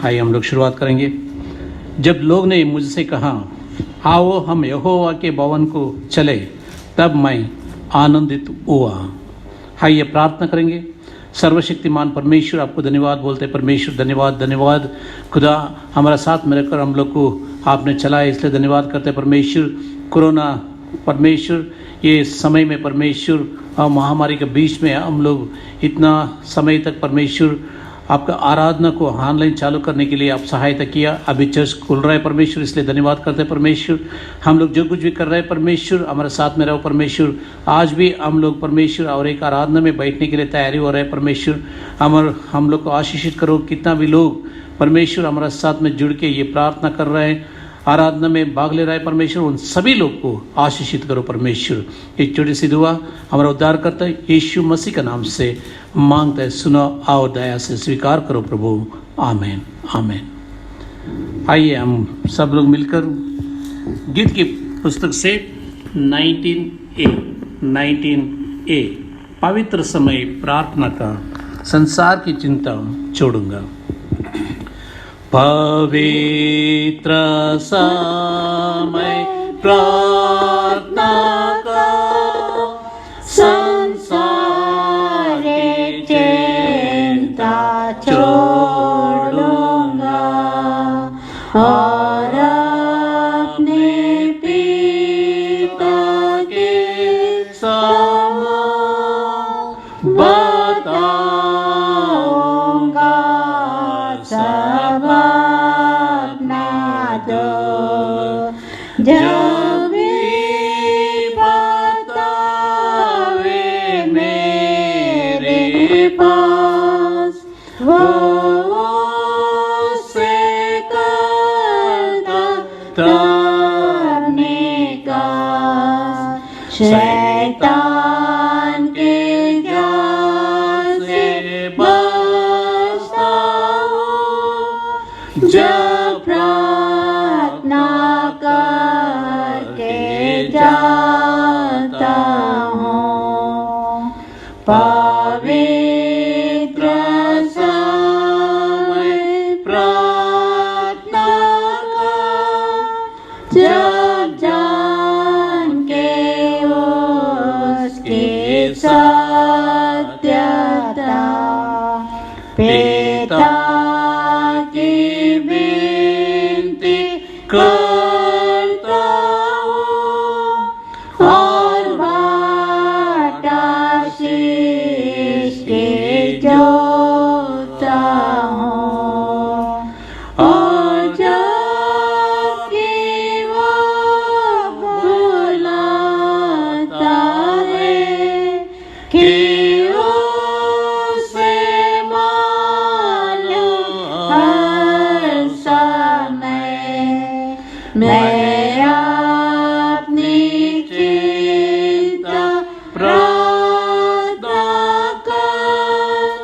आइए हम लोग शुरुआत करेंगे। जब लोग ने मुझसे कहा आओ हम यहोवा के भवन को चले, तब मैं आनंदित हुआ। आइए प्रार्थना करेंगे। सर्वशक्तिमान परमेश्वर, आपको धन्यवाद बोलते हैं। परमेश्वर धन्यवाद धन्यवाद खुदा, हमारा साथ में रहकर हम लोग को आपने चलाया, इसलिए धन्यवाद करते हैं परमेश्वर। कोरोना परमेश्वर ये समय में परमेश्वर महामारी के बीच में हम लोग इतना समय तक परमेश्वर आपका आराधना को ऑनलाइन चालू करने के लिए आप सहायता किया। अभी चर्च खुल रहा है परमेश्वर, इसलिए धन्यवाद करते हैं परमेश्वर। हम लोग जो कुछ भी कर रहे हैं परमेश्वर, हमारे साथ में रहो परमेश्वर। आज भी हम लोग परमेश्वर और एक आराधना में बैठने के लिए तैयारी हो रहे हैं परमेश्वर। हम लोग को आशीषित करो। कितना भी लोग परमेश्वर हमारे साथ में जुड़ के ये प्रार्थना कर रहे हैं, आराधना में भाग ले रहा है परमेश्वर, उन सभी लोग को आशीषित करो परमेश्वर। एक छोटी सी दुआ हमारा उद्धार करता है यीशु मसीह का नाम से मांगता है, सुनो और दया से स्वीकार करो प्रभु। आमीन आमीन। आइए हम सब लोग मिलकर गीत की पुस्तक से 19A पवित्र समय प्रार्थना का संसार की चिंता छोड़ूंगा। पवित्र समय प्रार्थना का संसार की चिंता छोड़ूंगा और अपने पिता के समान बताऊंगा सब अपना दो। जब भी बतावे मेरे पास वो से करता तरने का, शैतान के जाल से बचता हूँ। जब प्रार्थना करके जाता हूँ, पवित्र समय प्रार्थना का जब जान के उसकी सत्यता पिता की विनती करता हूँ और बाटा शीश के जोता हूँ। और जबकि वो बुलाता है कि उसे मालूम हर समय मैं अपनी चिंता प्रार्थना कर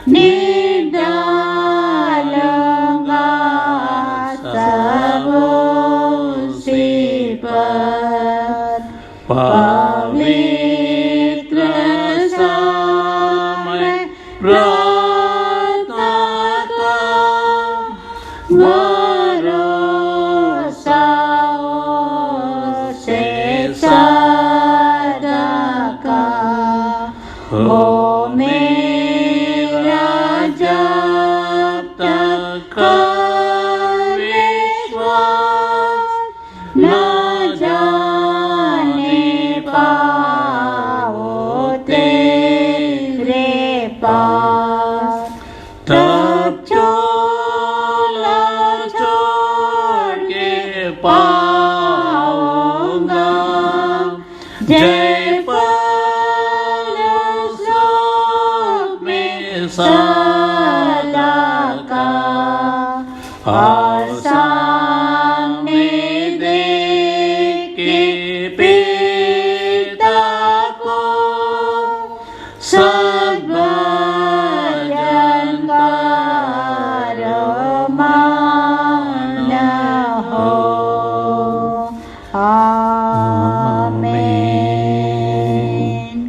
निडालूंगा सब उसी पर। पवित्र समय प्रार्थना का भरोसा से सदा का हो मेरा जब तक विश्वास न जाने पाओ तेरे पास, तब चोला छोड़ के पाऊंगा जय परलोक में सदा का। और सामने देख के पिता को सब जनकार मान हो। आमीन।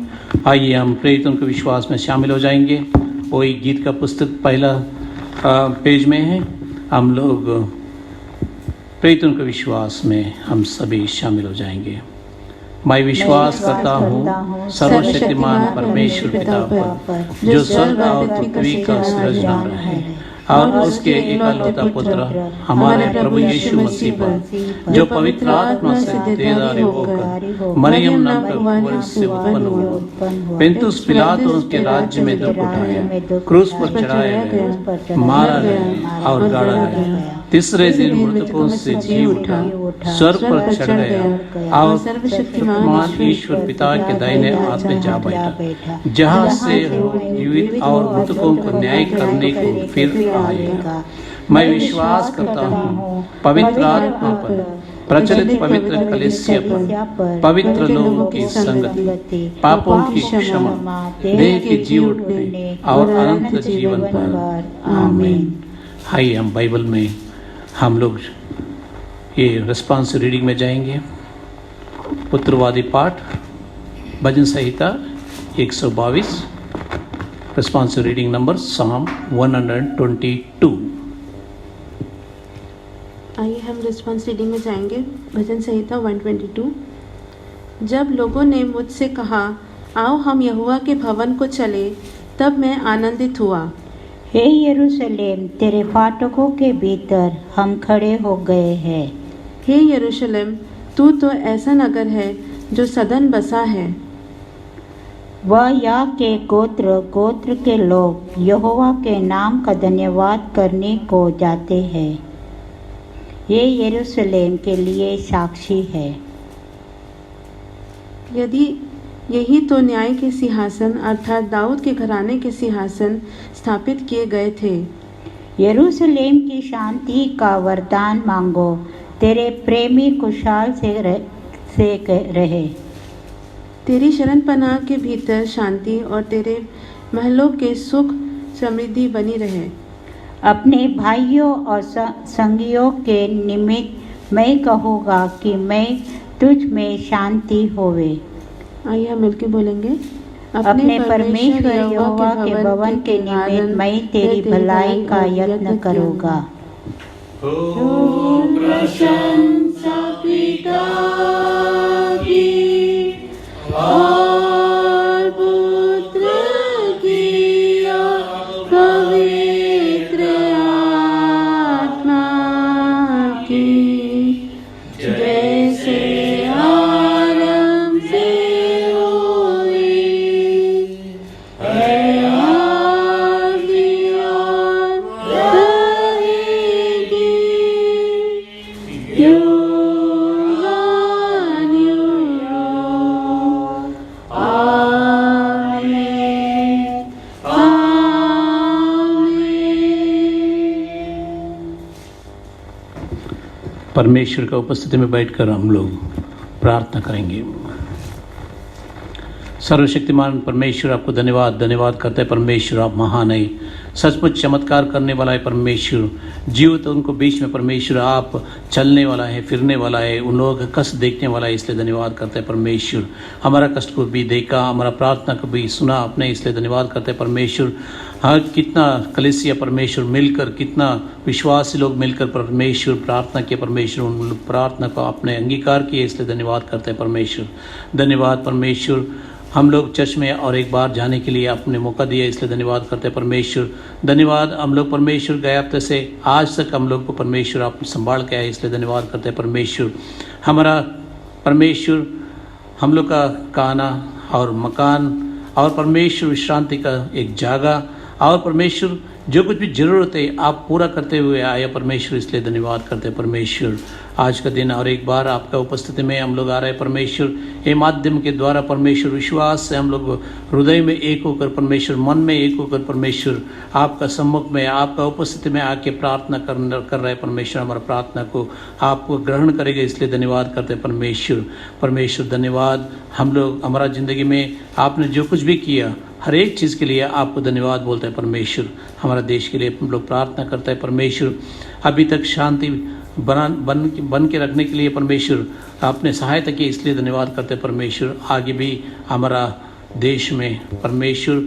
आइए हम प्रेरितों के विश्वास में शामिल हो जाएंगे। वही गीत का पुस्तक पहला पेज में है हम लोग प्रेरितों के विश्वास में हम सभी शामिल हो जाएंगे। मैं विश्वास करता हूँ सर्वशक्तिमान परमेश्वर पिता पर, जो स्वर्ग और पृथ्वी का सृजनहार है, और उसके एकलौता पुत्र हमारे प्रभु यीशु मसीह पर, जो पवित्र आत्मा से देदार होकर मरियम नाम के कुंवर से उत्पन्न हुआ, पिंतुस पिलातुस के राज्य में दुख उठाया, क्रूस पर चढ़ाया गया, मारा गया और गाड़ा गया, तीसरे दिन मृतकों से जी उठा, स्वर्ग पर चढ़ गया और सर्वशक्तिमान ईश्वर पिता के दाहिने हाथ में जा बैठा, जहाँ से जीवित और मृतकों को न्याय करने को फिर आएगा। मैं विश्वास करता हूँ पवित्र आत्मा पर, प्रचलित पवित्र कलीसिया पर, पवित्र लोगों की संगति, पापों की क्षमा, देह के जी उठने और अनंत जीवन पर। आमीन। आइए हम बाइबल में हम लोग ये रिस्पॉन्स रीडिंग में जाएंगे। पुत्रवादी पाठ, भजन संहिता 122, रिस्पॉन्स रीडिंग नंबर साम 122। आइए हम रिस्पॉन्स रीडिंग में जाएंगे। भजन संहिता 122। जब लोगों ने मुझसे कहा, आओ हम यहोवा के भवन को चले, तब मैं आनंदित हुआ। हे यरूशलेम, तेरे फाटकों के भीतर हम खड़े हो गए हैं। हे यरूशलेम, तू तो ऐसा नगर है जो सदन बसा है। वह या के गोत्र गोत्र के लोग यहोवा के नाम का धन्यवाद करने को जाते हैं। ये यरूशलेम के लिए साक्षी है। यदि यही तो न्याय के सिंहासन अर्थात दाऊद के घराने के सिंहासन स्थापित किए गए थे। यरूशलेम की शांति का वरदान मांगो, तेरे प्रेमी खुशहाल से रहे। तेरी शरण पनाह के भीतर शांति और तेरे महलों के सुख समृद्धि बनी रहे। अपने भाइयों और संगियों के निमित्त मैं कहूँगा कि मैं तुझ में शांति होवे। आइए हम मिलके बोलेंगे। अपने परमेश्वर यहोवा के भवन के निमित्त मैं तेरी भलाई का यत्न करूँगा। हो प्रशंसा पिता की और पुत्र की और पवित्र आत्मा की, जैसे आरंभ से हुई है आज भी और रहेगी, युगानुयुग। आमीन, आमीन। परमेश्वर का उपस्थिति में बैठकर हम लोग प्रार्थना करेंगे। सर्वशक्तिमान परमेश्वर, आपको धन्यवाद धन्यवाद करते हैं। परमेश्वर आप महान है, सचमुच चमत्कार करने वाला है। परमेश्वर जीवित उनको बीच में परमेश्वर आप चलने वाला है, फिरने वाला है, उन लोगों का कष्ट देखने वाला है, इसलिए धन्यवाद करते हैं। परमेश्वर हमारा कष्ट को भी देखा, हमारा प्रार्थना को भी सुना आपने, इसलिए धन्यवाद करते हैं। परमेश्वर हाँ, कितना कलीसिया परमेश्वर मिलकर, कितना विश्वासी लोग मिलकर परमेश्वर प्रार्थना किए। परमेश्वर उन प्रार्थना को आपने अंगीकार किए, इसलिए धन्यवाद करते हैं। परमेश्वर धन्यवाद। परमेश्वर हम लोग चर्च में और एक बार जाने के लिए आपने मौका दिया, इसलिए धन्यवाद करते हैं। परमेश्वर धन्यवाद। हम लोग परमेश्वर गए हफ्ते से आज तक हम लोग को परमेश्वर आप संभाल के आए, इसलिए धन्यवाद करते हैं। परमेश्वर हमारा परमेश्वर हम लोग का खाना और मकान और परमेश्वर विश्रांति का एक जगह और परमेश्वर जो कुछ भी ज़रूरत है आप पूरा करते हुए आए परमेश्वर, इसलिए धन्यवाद करते हैं। परमेश्वर आज का दिन और एक बार आपका उपस्थिति में हम लोग आ रहे हैं परमेश्वर, ये माध्यम के द्वारा परमेश्वर विश्वास से हम लोग हृदय में एक होकर परमेश्वर, मन में एक होकर परमेश्वर आपका सम्मुख में, आपका उपस्थिति में आके प्रार्थना कर रहे हैं। परमेश्वर हमारा प्रार्थना को आपको ग्रहण करेगा, इसलिए धन्यवाद करते हैं। परमेश्वर परमेश्वर धन्यवाद। हम लोग हमारा ज़िंदगी में आपने जो कुछ भी किया हर एक चीज़ के लिए आपको धन्यवाद बोलते हैं। परमेश्वर हमारा देश के लिए हम लोग प्रार्थना करते हैं। परमेश्वर अभी तक शांति बन के रखने के लिए परमेश्वर आपने सहायता की, इसलिए धन्यवाद करते हैं। परमेश्वर आगे भी हमारा देश में परमेश्वर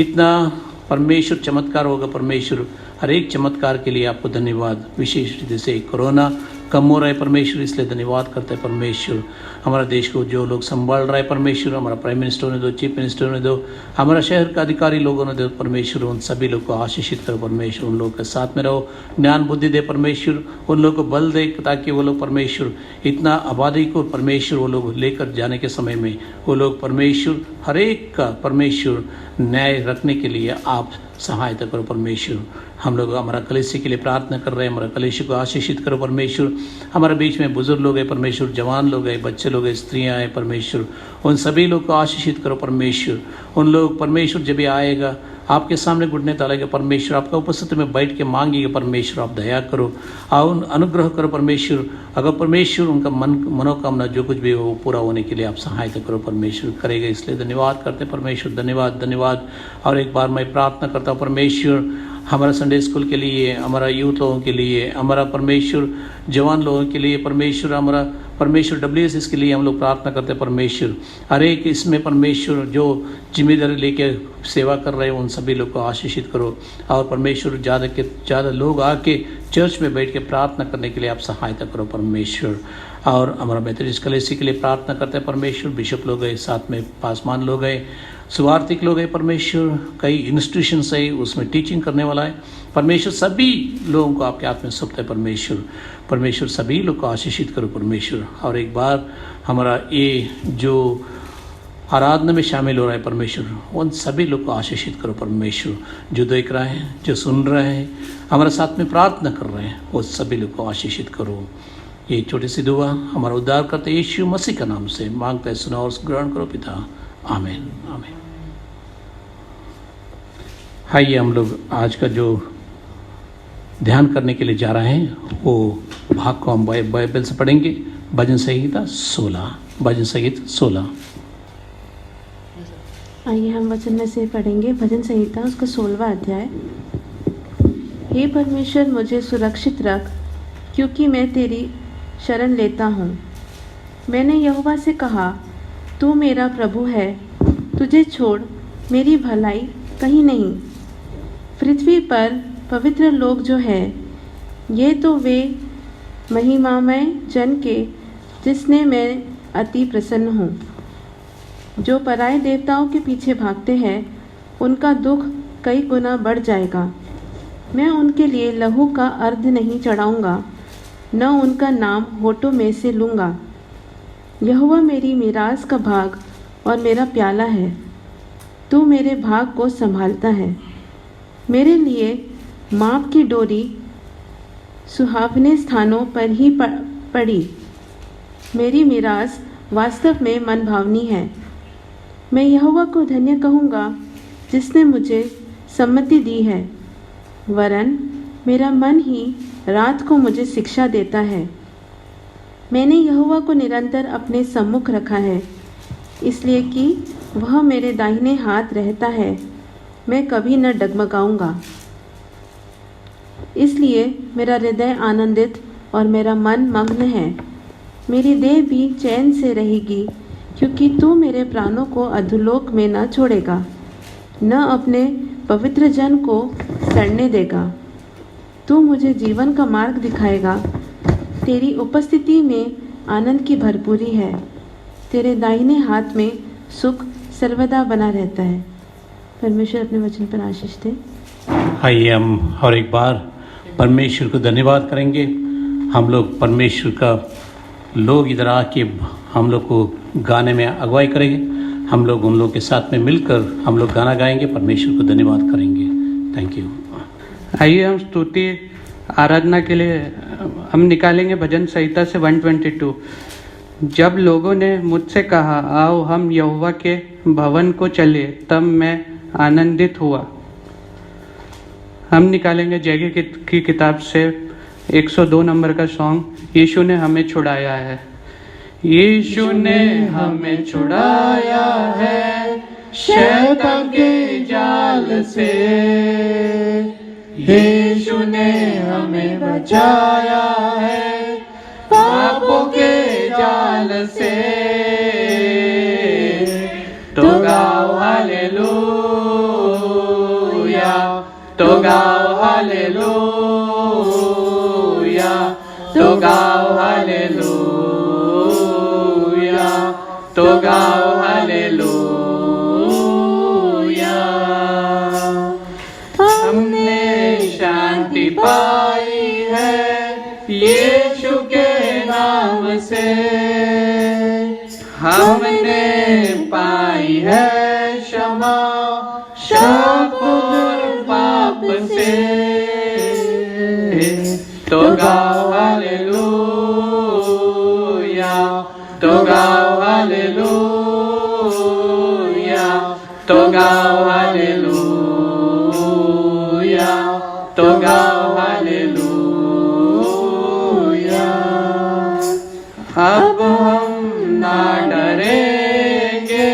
इतना परमेश्वर चमत्कार होगा। परमेश्वर हर एक चमत्कार के लिए आपको धन्यवाद। विशेष रीति से कोरोना कम हो रहा है परमेश्वर, इसलिए धन्यवाद करते हैं परमेश्वर। हमारा देश को जो लोग संभाल रहा है परमेश्वर, हमारा प्राइम मिनिस्टर ने दो, चीफ मिनिस्टर ने दो, हमारा शहर का अधिकारी लोगों ने दो परमेश्वर, उन सभी लोग को आशीषित करो परमेश्वर। उन लोग के साथ में रहो, ज्ञान बुद्धि दे परमेश्वर, उन लोग को बल दे ताकि वो लोग परमेश्वर इतना आबादी को परमेश्वर वो लोग लेकर जाने के समय में वो लोग परमेश्वर हर एक का परमेश्वर न्याय रखने के लिए आप सहायता करो परमेश्वर। हम लोग हमारा कलीसिया के लिए प्रार्थना कर रहे हैं, हमारा कलीसिया को आशीषित करो परमेश्वर। हमारे बीच में बुजुर्ग लोग हैं परमेश्वर, जवान लोग हैं, बच्चे लोग हैं, स्त्रियां हैं परमेश्वर, उन सभी लोग को आशीषित करो परमेश्वर। उन लोग परमेश्वर जब भी आएगा आपके सामने घुटने डालेगा परमेश्वर, आपका उपस्थिति में बैठ के मांगेगा परमेश्वर, आप दया करो और अनुग्रह करो परमेश्वर। अगर परमेश्वर उनका मनोकामना जो कुछ भी हो पूरा होने के लिए आप सहायता करो परमेश्वर। करेगा इसलिए धन्यवाद करते परमेश्वर, धन्यवाद धन्यवाद। और एक बार मैं प्रार्थना करता हूँ परमेश्वर हमारा संडे स्कूल के लिए, हमारा यूथ लोगों के लिए, हमारा परमेश्वर जवान लोगों के लिए परमेश्वर, हमारा परमेश्वर WSS के लिए हम लोग प्रार्थना करते हैं परमेश्वर। हर एक इसमें परमेश्वर जो जिम्मेदारी लेके सेवा कर रहे हैं उन सभी लोग को आशीषित करो और परमेश्वर ज़्यादा के ज़्यादा लोग आके चर्च में बैठ के प्रार्थना करने के लिए आप सहायता करो परमेश्वर। और हमारा मेथोडिस्ट कलीसिया के लिए प्रार्थना करते हैं परमेश्वर। बिशप लोग गए, साथ में पासवान लोग गए, सुवार्थिक लोग हैं परमेश्वर, कई इंस्टीट्यूशंस है उसमें टीचिंग करने वाला है परमेश्वर। सभी लोगों को आपके हाथ में सौंपते हैं परमेश्वर। परमेश्वर सभी लोग को आशीषित करो परमेश्वर। और एक बार हमारा ये जो आराधना में शामिल हो रहा है परमेश्वर, उन सभी लोग को आशीषित करो परमेश्वर। जो देख रहे हैं, जो सुन रहे हैं, हमारे साथ में प्रार्थना कर रहे हैं, वो सभी लोग को आशीषित करो। ये छोटी सी दुआ हमारा उद्धार करते यीशु मसीह का नाम से मांगते हैं, सुनो और ग्रहण करो पिता, आमीन आमीन। आइए हम लोग आज का जो ध्यान करने के लिए जा रहे हैं वो भाग को हम बाइबल से पढ़ेंगे। भजन संहिता 16, भजन संहिता 16। आइए हम वचन में से पढ़ेंगे भजन संहिता उसका 16वां अध्याय। हे परमेश्वर मुझे सुरक्षित रख, क्योंकि मैं तेरी शरण लेता हूँ। मैंने यहोवा से कहा, तू मेरा प्रभु है, तुझे छोड़ मेरी भलाई कहीं नहीं। पृथ्वी पर पवित्र लोग जो है, ये तो वे महिमामय जन के जिसने मैं अति प्रसन्न हूँ। जो पराये देवताओं के पीछे भागते हैं, उनका दुख कई गुना बढ़ जाएगा। मैं उनके लिए लहू का अर्घ नहीं चढ़ाऊँगा, न उनका नाम होठों में से लूँगा। यहोवा मेरी मीरास का भाग और मेरा प्याला है, तू मेरे भाग को संभालता है। मेरे लिए माप की डोरी सुहावने स्थानों पर ही पड़ी। मेरी मीरास वास्तव में मनभावनी है। मैं यहोवा को धन्य कहूँगा जिसने मुझे सम्मति दी है, वरन मेरा मन ही रात को मुझे शिक्षा देता है। मैंने यहोवा को निरंतर अपने सम्मुख रखा है, इसलिए कि वह मेरे दाहिने हाथ रहता है, मैं कभी न डगमगाऊंगा। इसलिए मेरा हृदय आनंदित और मेरा मन मग्न है। मेरी देह भी चैन से रहेगी, क्योंकि तू मेरे प्राणों को अधोलोक में न छोड़ेगा, न अपने पवित्र जन को सड़ने देगा। तू मुझे जीवन का मार्ग दिखाएगा। तेरी उपस्थिति में आनंद की भरपूरी है। तेरे दाहिने हाथ में सुख सर्वदा बना रहता है। परमेश्वर अपने वचन पर आशीष दे। आइए हम और एक बार परमेश्वर को धन्यवाद करेंगे। हम लोग परमेश्वर का लोग इधर आके हम लोग को गाने में अगुवाई करेंगे। हम लोग उन लोग के साथ में मिलकर हम लोग गाना गाएंगे, परमेश्वर को धन्यवाद करेंगे। Thank you. आइए हम स्तुति आराधना के लिए हम निकालेंगे भजन संहिता से 122। जब लोगों ने मुझसे कहा, आओ हम यहोवा के भवन को चले, तब मैं आनंदित हुआ। हम निकालेंगे जैगे की किताब से 102 नंबर का सॉन्ग, यीशु ने हमें छुड़ाया है। यीशु ने हमें छुड़ाया है शैतान के जाल से, यीशु ने हमें बचाया है पापों के जाल से। तो गाओ हालेलुया, तो गाओ हालेलुया, तो गाओ हालेलुया, तो गाओ हालेलुया। हमने शांति पाई है यीशु के नाम से, हमने पाई है क्षमा शाप और पाप से। तो गाओ हालेलुया, तो गाओ हालेलुया, तो गाओ हालेलुया, तो गाओ हालेलुया। अब हम ना डरेंगे,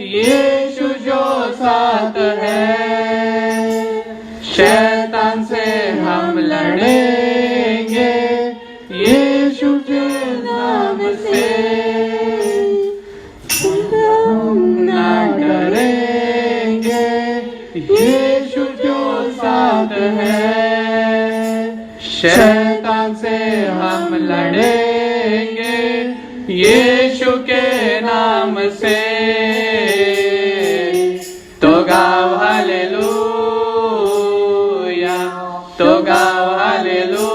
यीशु जो साथ है, शैतान से हम लड़ेंगे यीशु के नाम से। हम ना डरेंगे, यीशु जो साथ है, शैतान से हम लड़ेंगे यीशु के नाम से। तो गाओ हालेलुया, तो गाओ हालेलुया,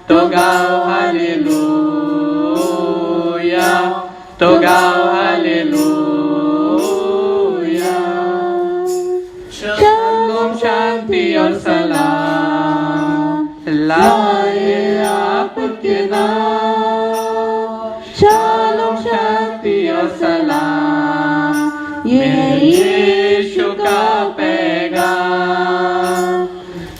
तो गाओ हालेलुया, तो गाओ हालेलुया। शालोम शांति और सलाम लाए आपके नाम, शालोम शांति और सलाम ये यीशु का पैगाम।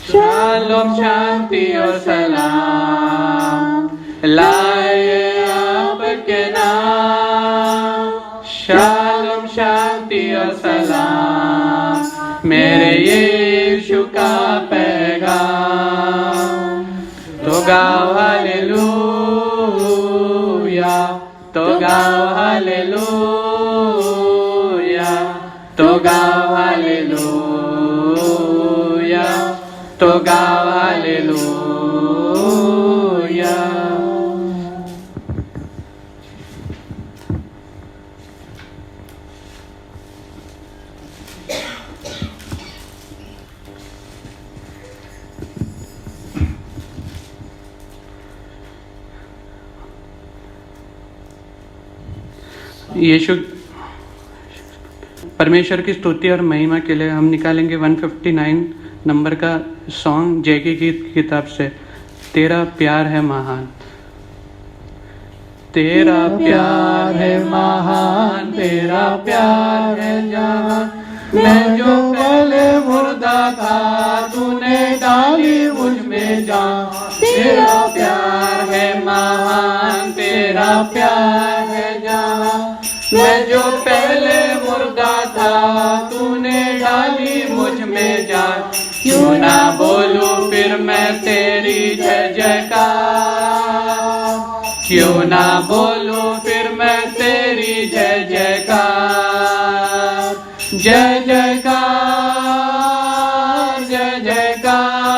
शालोम शांति और सलाम लाए आपके नाम, शालोम शांति और सलाम मेरे यीशु का पैगाम। तो गाओ हालेलुया, तो गाओ हालेलुया, तो गाओ हालेलुया, तो गाओ हालेलुया। यीशु परमेश्वर की स्तुति और महिमा के लिए हम निकालेंगे 159 नंबर का सॉन्ग जय की गीत किताब से, तेरा प्यार है महान। तेरा प्यार है महान, तेरा प्यार है जहान, मैं जो पहले मुर्दा था तूने डाली मुझ में जान। तेरा प्यार है महान, तेरा प्यार है जहान, मैं जो पहले मुर्दा था तूने डाली मुझ में जान। क्यों ना बोलूं फिर मैं तेरी जय जयकार, क्यों ना बोलूं फिर मैं तेरी जय जयकार। जय जयकार, जय जयकार,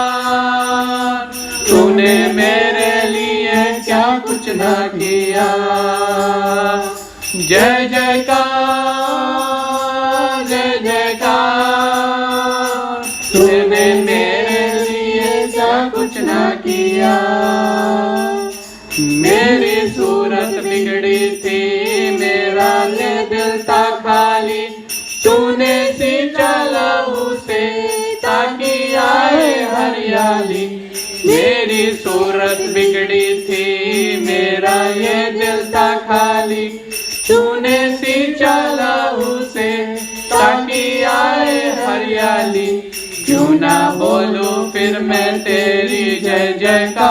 तूने मेरे लिए क्या कुछ ना किया। जय जयकार, जय जयकार, तूने मेरे लिए क्या कुछ ना किया। मेरी सूरत बिगड़ी थी, मेरा ये दिल था खाली, तूने सींचा लहू से ताकि आए हरियाली। मेरी सूरत बिगड़ी थी, मेरा ये दिल था खाली, तूने सींचा लहू से ताकि आए हरियाली। क्यों ना बोलूं फिर मैं तेरी जय जयकार,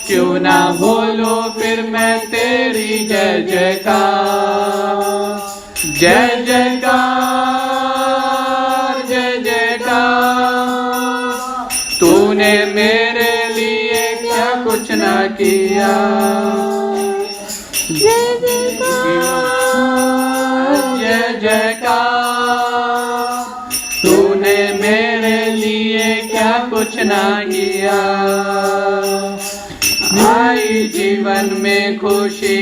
क्यों ना बोलूं फिर मैं तेरी जय जयकार। जय जयकार, जय जयकार, तूने मेरे लिए क्या कुछ ना किया। जय जयकार, जय जयकार, कुछ ना किया। आई जीवन में खुशी,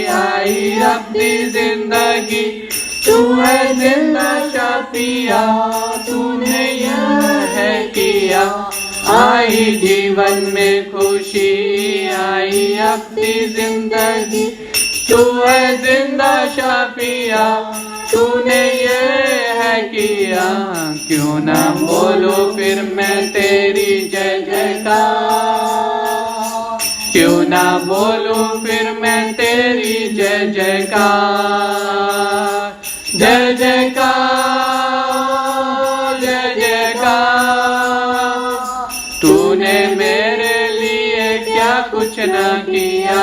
आई अपनी जिंदगी, तू है जिंदा शाफिया, तूने यह है किया। आई जीवन में खुशी, आई अपनी जिंदगी, तू है जिंदा शाफिया, तूने ये है किया। क्यों ना बोलो फिर मैं तेरी जय जयकार, क्यों ना बोलूं फिर मैं तेरी जय जयकार, जय जयकार, जय जयकार। तूने मेरे लिए क्या कुछ ना किया,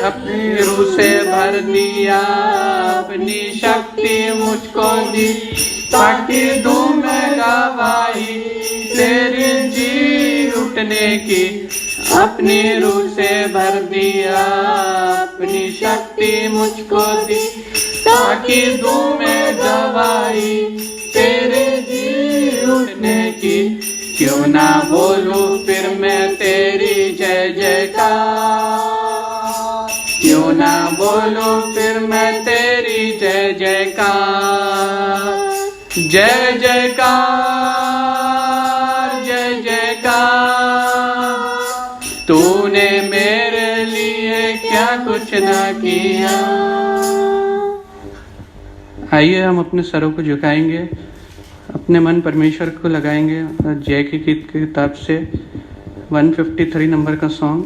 अपनी रूह से भर दिया, अपनी शक्ति मुझको दी, ताकि दूं मैं गवाही तेरी जी उठने की। अपनी रूह से भर दिया, अपनी शक्ति मुझको दी, ताकि दूं मैं गवाही तेरे जी उठने की। क्यों ना बोलूं फिर मैं तेरी जय जयकार, क्यों ना बोलूं फिर मैं तेरी जय जयकार, जय जयकार, जय जयकार। तूने मेरे लिए क्या कुछ ना किया। आइए हम अपने सरों को झुकाएंगे, अपने मन परमेश्वर को लगाएंगे और जय की किताब से 153 नंबर का सॉन्ग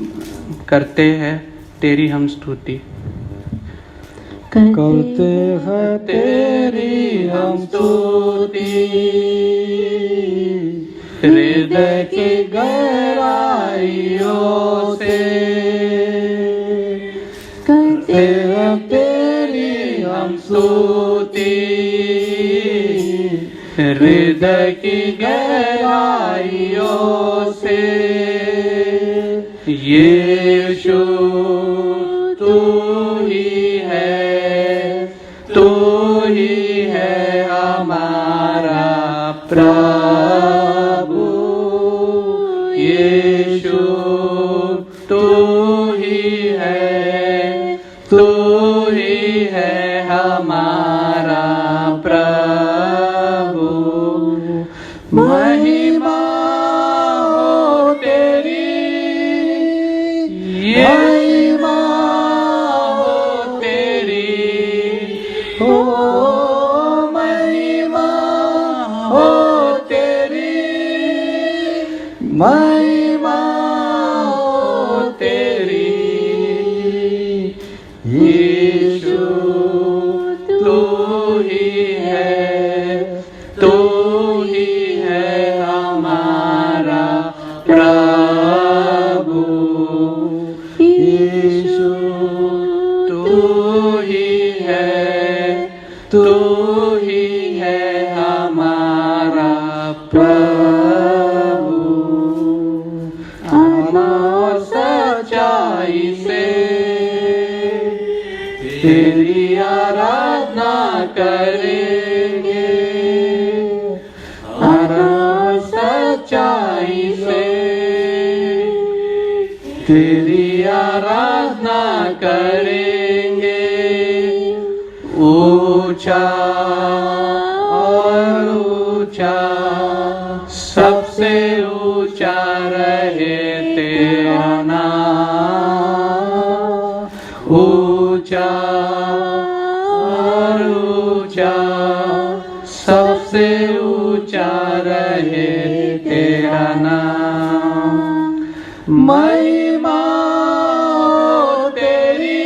करते हैं तेरी हम स्तुति। करते हैं तेरी हम स्तुति, हृदय की गहराइयों से। करते हैं तेरी हम स्तुति, हृदय की गहराइयों से। यीशु तू ही है, तू ही है हमारा प्रभु। यीशु तू ही है, तू ही है हमारा प्रभु। महिमा हो तेरी, महिमा हो तेरी, हो महिमा हो तेरी, महिमा हो तेरी। यीशु तू ही है, तू ही है हमारा प्रभु। यीशु तू ही है, तू ही है हमारा प्रभु। आत्मा और सच्चाई से तेरी आराधना करेंगे, आत्मा और सच्चाई से तेरी आराधना करेंगे। ऊंचा और ऊंचा, सबसे ऊंचा रहे तेरा नाम। ऊंचा और ऊंचा, सबसे ऊंचा रहे तेरा नाम। महिमा हो तेरी,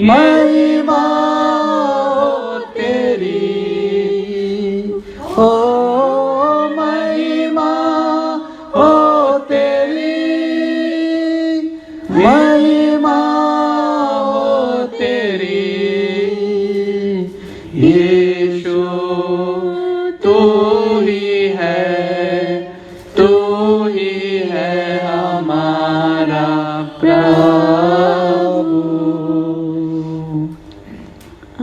महिमा हो तेरी, हो महिमा हो तेरी, महिमा हो तेरी। यीशु तू ही है, तू ही है हमारा प्रभु।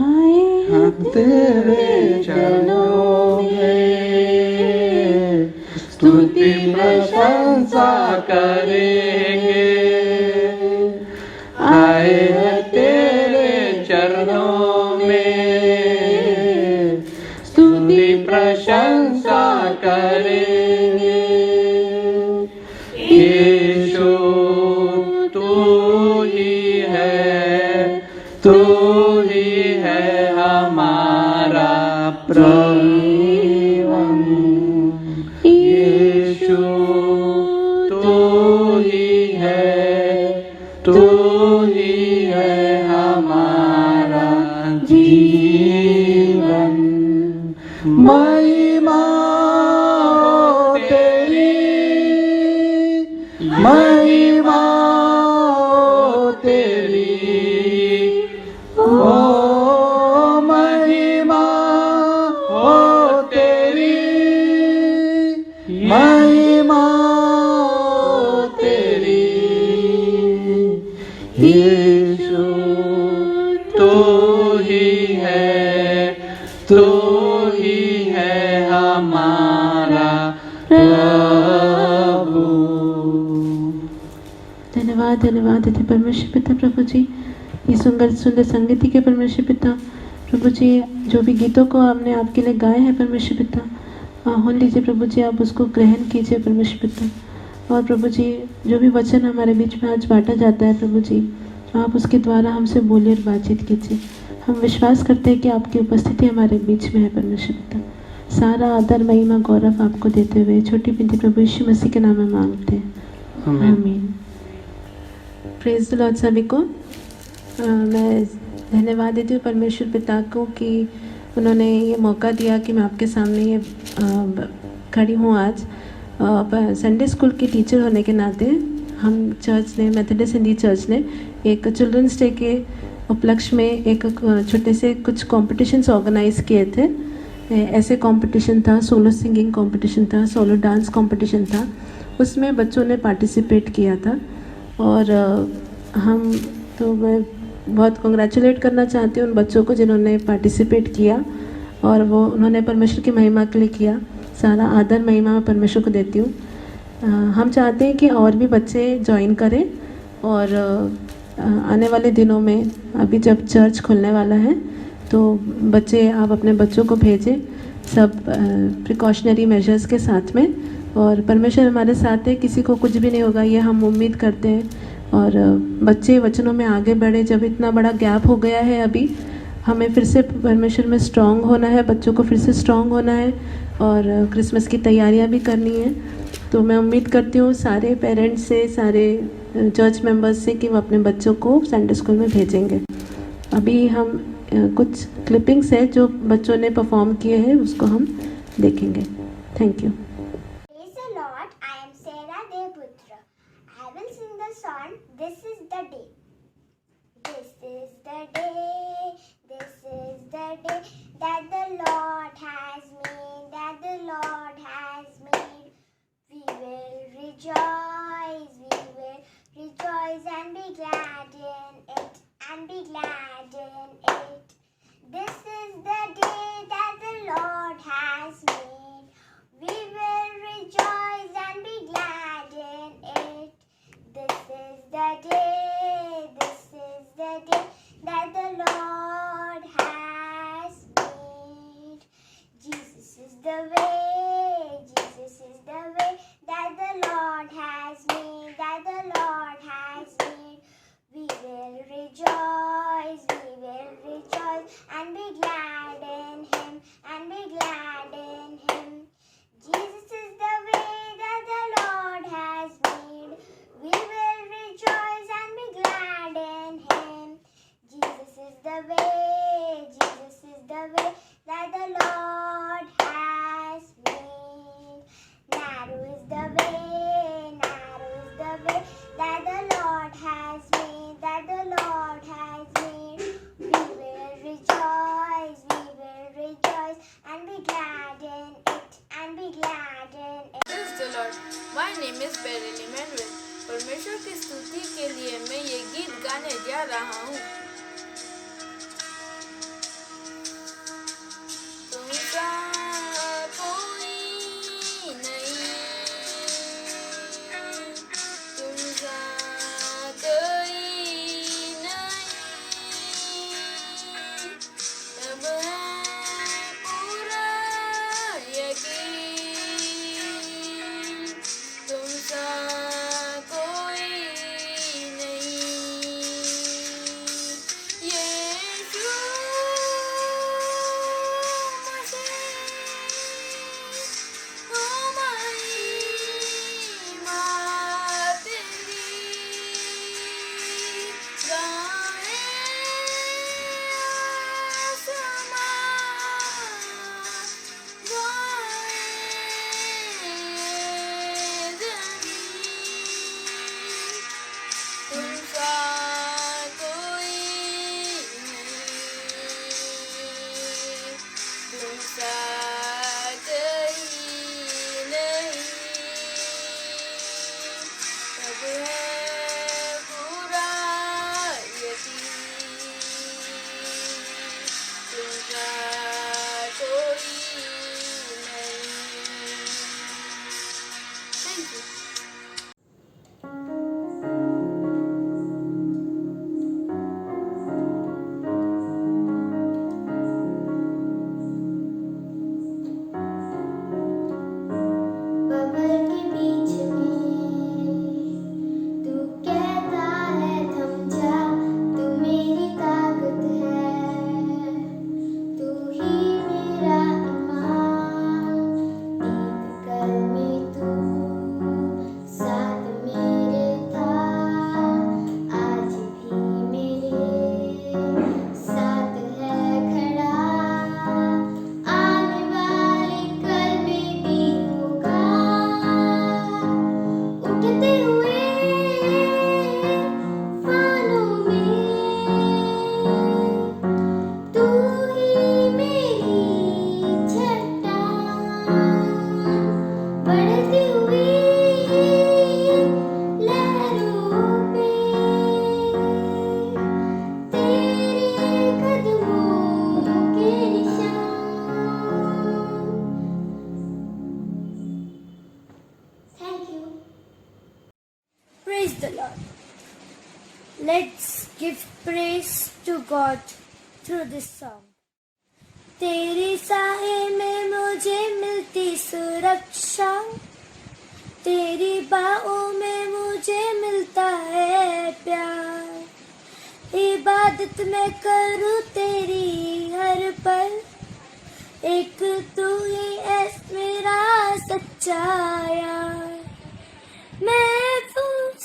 आए हम तेरे चरणों में करेंगे। आए हैं तेरे चरणों में, स्तुति प्रशंसा करेंगे। यीशु तू ही है, तू ही है हमारा प्रभु। यीशु तू ही है, तू ही है हमारा जीवन। महिमा हो तेरी, महिमा हो तेरी, ओ महिमा हो तेरी, महिमा हो तेरी। यीशु तू ही है, तू ही है हमारा प्रभु। धन्यवाद धन्यवाद देते परमेश्वर पिता प्रभु जी, ये सुंदर सुंदर संगीति के परमेश्वर पिता प्रभु जी, जो भी गीतों को हमने आपके लिए गाए हैं परमेश्वर पिता, होने लीजिए प्रभु जी, आप उसको ग्रहण कीजिए परमेश्वर पिता। और प्रभु जी, जो भी वचन हमारे बीच में आज बांटा जाता है प्रभु जी, आप उसके द्वारा हमसे बोलिए और बातचीत कीजिए। हम विश्वास करते हैं कि आपकी उपस्थिति हमारे बीच में है परमेश्वर पिता। सारा आदर महिमा गौरव आपको देते हुए छोटी बिनती प्रभु यीशु मसीह के नाम में मांगते हैं, आमीन। प्रेज द लॉर्ड सभी को। मैं धन्यवाद देती हूँ परमेश्वर पिता को कि उन्होंने ये मौका दिया कि मैं आपके सामने ये खड़ी हूँ आज। संडे स्कूल की टीचर होने के नाते हम चर्च ने, मेथोडिस्ट हिंदी चर्च ने एक चिल्ड्रंस डे के उपलक्ष्य में एक छोटे से कुछ कॉम्पिटिशन्स ऑर्गेनाइज़ किए थे। ऐसे कंपटीशन था, सोलो सिंगिंग कंपटीशन था, सोलो डांस कंपटीशन था, उसमें बच्चों ने पार्टिसिपेट किया था। और हम तो मैं बहुत कंग्रेचुलेट करना चाहती हूँ उन बच्चों को जिन्होंने पार्टिसिपेट किया और वो उन्होंने परमेश्वर की महिमा के लिए किया। सारा आदर महिमा मैं परमेश्वर को देती हूँ। हम चाहते हैं कि और भी बच्चे ज्वाइन करें और आने वाले दिनों में, अभी जब चर्च खुलने वाला है तो बच्चे, आप अपने बच्चों को भेजें सब प्रिकॉशनरी मेजर्स के साथ में। और परमेश्वर हमारे साथ है, किसी को कुछ भी नहीं होगा, ये हम उम्मीद करते हैं। और बच्चे वचनों में आगे बढ़े। जब इतना बड़ा गैप हो गया है, अभी हमें फिर से परमेश्वर में स्ट्रांग होना है, बच्चों को फिर से स्ट्रांग होना है और क्रिसमस की तैयारियां भी करनी है। तो मैं उम्मीद करती हूँ सारे पेरेंट्स से, सारे चर्च मेंबर्स से कि वो अपने बच्चों को संडे स्कूल में भेजेंगे। अभी हम कुछ क्लिपिंग्स है जो बच्चों ने परफॉर्म किए हैं, उसको हम देखेंगे। Thank you. Praise the Lord, I am Sarah Devutra. I will sing the song, This is the Day. This is the day, this is the day that the Lord has made, that the Lord has made. We will rejoice and be glad in it, and be glad in it. This is the day that the Lord has made. We will rejoice and be glad in it. This is the day, this is the day that the Lord has made. Jesus is the way, Jesus is the way that the Lord has made, that the Lord has made. We will rejoice and be glad in Him, and be glad in Him. Jesus is the way that the Lord has made. We will rejoice and be glad in Him. Jesus is the way, Jesus is the way that the Lord has made. Narrow is the way that the Lord has made, that the Lord has made. We will rejoice and be glad in it, and be glad in it. Praise the Lord. My name is Beryl Emmanuel. परमेश्वर की स्तुति के लिए मैं ये गीत गाने जा रहा हूँ। तुमसा कोई नहीं, God through this song. तेरी साए में मुझे मिलती सुरक्षा, तेरी बाहों में मुझे मिलता है प्यार, इबादत मैं करूँ तेरी हर पल, एक तू ही है मेरा सच्चा यार। महफूज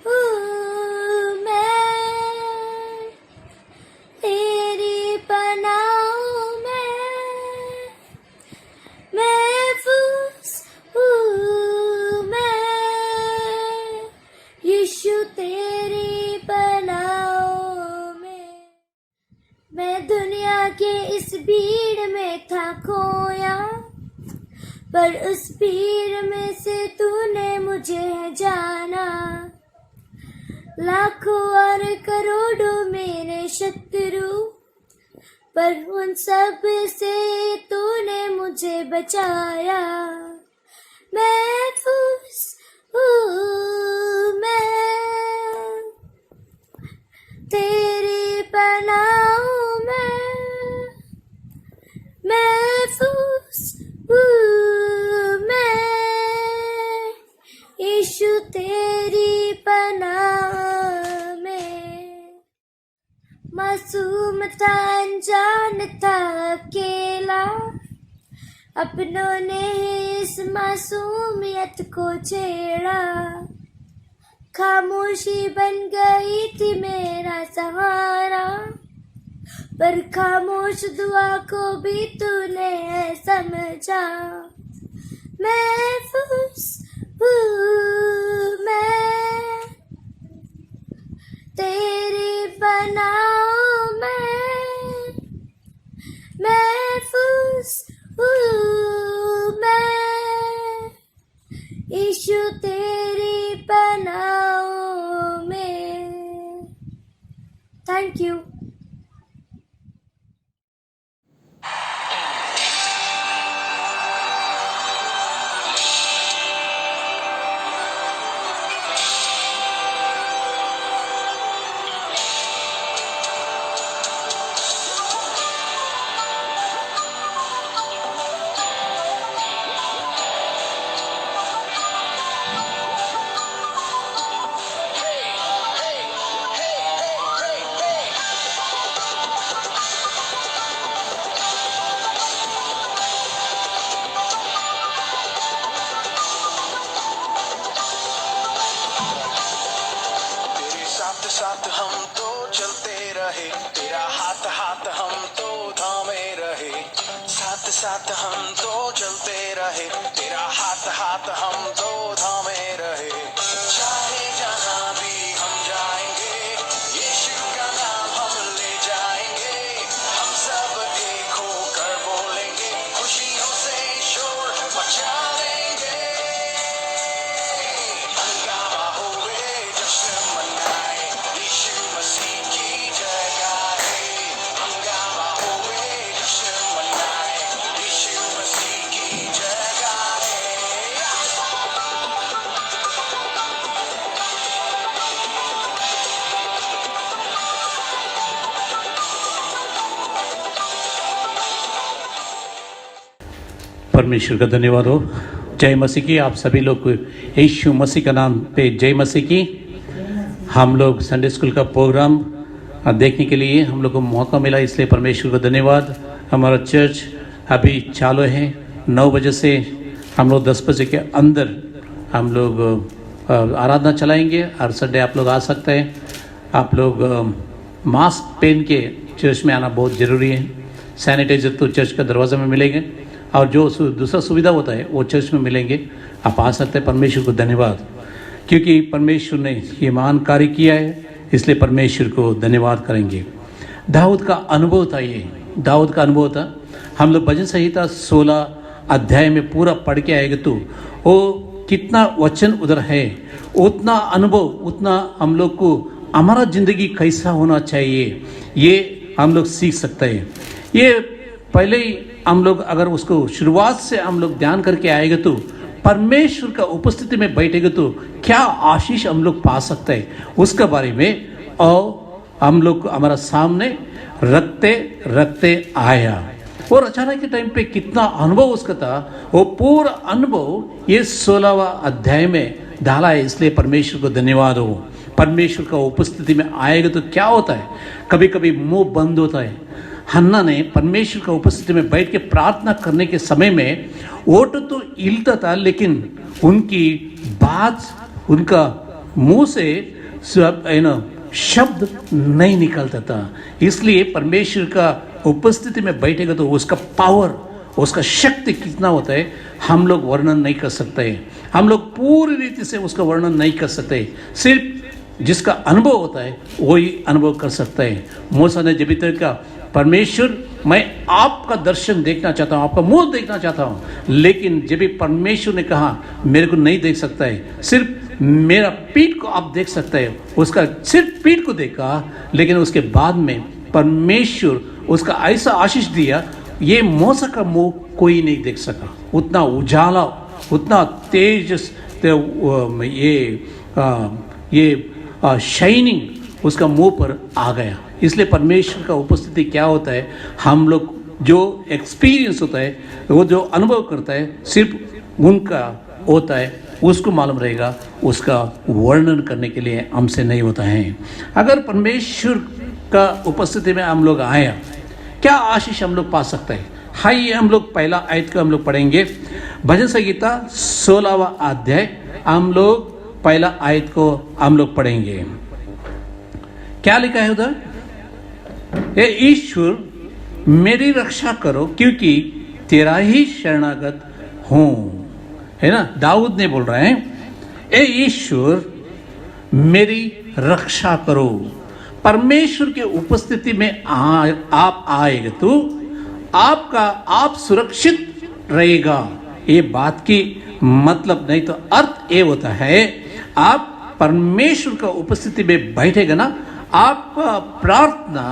हूँ मैं तेरी पनाहों में, महफूज हूँ मैं यीशु तेरी पनाहों में। मैं दुनिया के इस भीड़ में था खोया, पर उस भीड़ में से तूने मुझे जाना। लाखों और करोड़ों मेरे शत्रु, पर उन सब से तूने मुझे बचाया। महफूज हूँ मैं तेरी पनाहों में, महफूज हूँ मैं यीशु तेरी पनाह में। मासूम था, अनजान था, अकेला, अपनों ने इस मासूमियत को छेड़ा। खामोशी बन गई थी मेरा सहारा, पर खामोश दुआ को भी तूने समझा। महफूज हूँ मैं तेरी पनाहों में, महफूज हूँ मैं यीशु तेरी पनाहों में। Thank you. साथ हम तो चलते रहे, तेरा हाथ हाथ हम तो थामे रहे। साथ साथ हम तो चलते रहे, तेरा हाथ हाथ हम तो थामे रहे। चाहे जहाँ भी हम जाएंगे, यीशु का नाम हम ले जाएंगे। हम सब एक होकर बोलेंगे, खुशियों से शोर मचा देंगे। हंगामा हुए, जश्न मनाए, यीशु मसीह की जगह है। हंगामा हुए, जश्न मनाए, यीशु मसीह की जगह है। परमेश्वर का धन्यवाद हो। जय मसीह की। आप सभी लोग को यीशु मसीह का नाम पे जय मसीह की। हम लोग संडे स्कूल का प्रोग्राम देखने के लिए हम लोग को मौका मिला, इसलिए परमेश्वर का धन्यवाद। हमारा चर्च अभी चालू है 9 बजे से। हम लोग 10 बजे के अंदर हम लोग आराधना चलाएंगे। हर संडे आप लोग आ सकते हैं। आप लोग मास्क पहन के चर्च में आना बहुत ज़रूरी है। सैनिटाइजर तो चर्च का दरवाज़ा में मिलेंगे, और जो दूसरा सुविधा होता है वो चर्च में मिलेंगे। आप आ सकते हैं। परमेश्वर को धन्यवाद, क्योंकि परमेश्वर ने ये महान कार्य किया है, इसलिए परमेश्वर को धन्यवाद करेंगे। दाऊद का अनुभव था ये, दाऊद का अनुभव था। हम लोग भजन संहिता 16 अध्याय में पूरा पढ़ के आएंगे तो वो कितना वचन उधर है, उतना अनुभव, उतना हम लोग को हमारा ज़िंदगी कैसा होना चाहिए ये हम लोग सीख सकते हैं। ये पहले ही हम लोग अगर उसको शुरुआत से हम लोग ध्यान करके आएंगे तो परमेश्वर का उपस्थिति में बैठेंगे तो क्या आशीष हम लोग पा सकते हैं उसके बारे में। और हम लोग हमारा सामने रखते रखते आया। और अचानक के टाइम पे कितना अनुभव उसका था, वो पूरा अनुभव ये 16वां अध्याय में डाला है। इसलिए परमेश्वर को धन्यवाद हो। परमेश्वर का उपस्थिति में आएगा तो क्या होता है, कभी कभी मुंह बंद होता है। हन्ना ने परमेश्वर का उपस्थिति में बैठ के प्रार्थना करने के समय में ओट तो हिलता था, लेकिन उनकी बात, उनका मुंह से शब्द नहीं निकलता था। इसलिए परमेश्वर का उपस्थिति में बैठेगा तो उसका पावर, उसका शक्ति कितना होता है हम लोग वर्णन नहीं कर सकते। हम लोग पूरी रीति से उसका वर्णन नहीं कर सकते। सिर्फ जिसका अनुभव होता है वही अनुभव कर सकता है। मूसा ने जब तक का परमेश्वर मैं आपका दर्शन देखना चाहता हूँ, आपका मुंह देखना चाहता हूँ, लेकिन जब भी परमेश्वर ने कहा मेरे को नहीं देख सकता है, सिर्फ मेरा पीठ को आप देख सकते हैं, उसका सिर्फ पीठ को देखा। लेकिन उसके बाद में परमेश्वर उसका ऐसा आशीष दिया, ये मूसा का मुंह कोई नहीं देख सका। उतना उजाला, उतना तेज, ये शाइनिंग उसका मुंह पर आ गया। इसलिए परमेश्वर का उपस्थिति क्या होता है, हम लोग जो एक्सपीरियंस होता है, वो जो अनुभव करता है, सिर्फ उनका होता है, उसको मालूम रहेगा। उसका वर्णन करने के लिए हमसे नहीं होता है। अगर परमेश्वर का उपस्थिति में हम लोग आया, क्या आशीष हम लोग पा सकते हैं। हाइए हम लोग पहला आयत को हम लोग पढ़ेंगे। भजन संगीता 16वां अध्याय, हम लोग पहला आयत को हम लोग पढ़ेंगे। क्या लिखा है उधर, हे ईश्वर मेरी रक्षा करो क्योंकि तेरा ही शरणागत हूं, है ना। दाऊद ने बोल रहे हैं, हे ईश्वर मेरी रक्षा करो। परमेश्वर के उपस्थिति में आप आएगा तो आप सुरक्षित रहेगा। ये बात की मतलब नहीं तो अर्थ ये होता है, आप परमेश्वर का उपस्थिति में बैठेगा ना, आपका प्रार्थना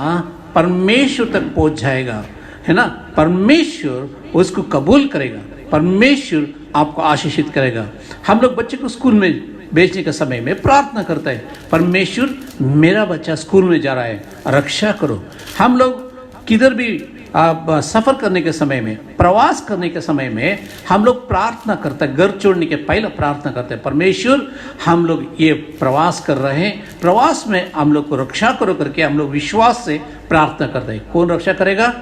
परमेश्वर तक पहुंच जाएगा, है ना। परमेश्वर उसको कबूल करेगा, परमेश्वर आपको आशीषित करेगा। हम लोग बच्चे को स्कूल में भेजने के समय में प्रार्थना करता है, परमेश्वर मेरा बच्चा स्कूल में जा रहा है, रक्षा करो। हम लोग किधर भी सफ़र करने के समय में, प्रवास करने के समय में हम लोग प्रार्थना करते हैं। घर छोड़ने के पहले प्रार्थना करते हैं, परमेश्वर हम लोग ये प्रवास कर रहे हैं, प्रवास में हम लोग को रक्षा करो करके हम लोग विश्वास से प्रार्थना करते हैं। कौन रक्षा करेगा।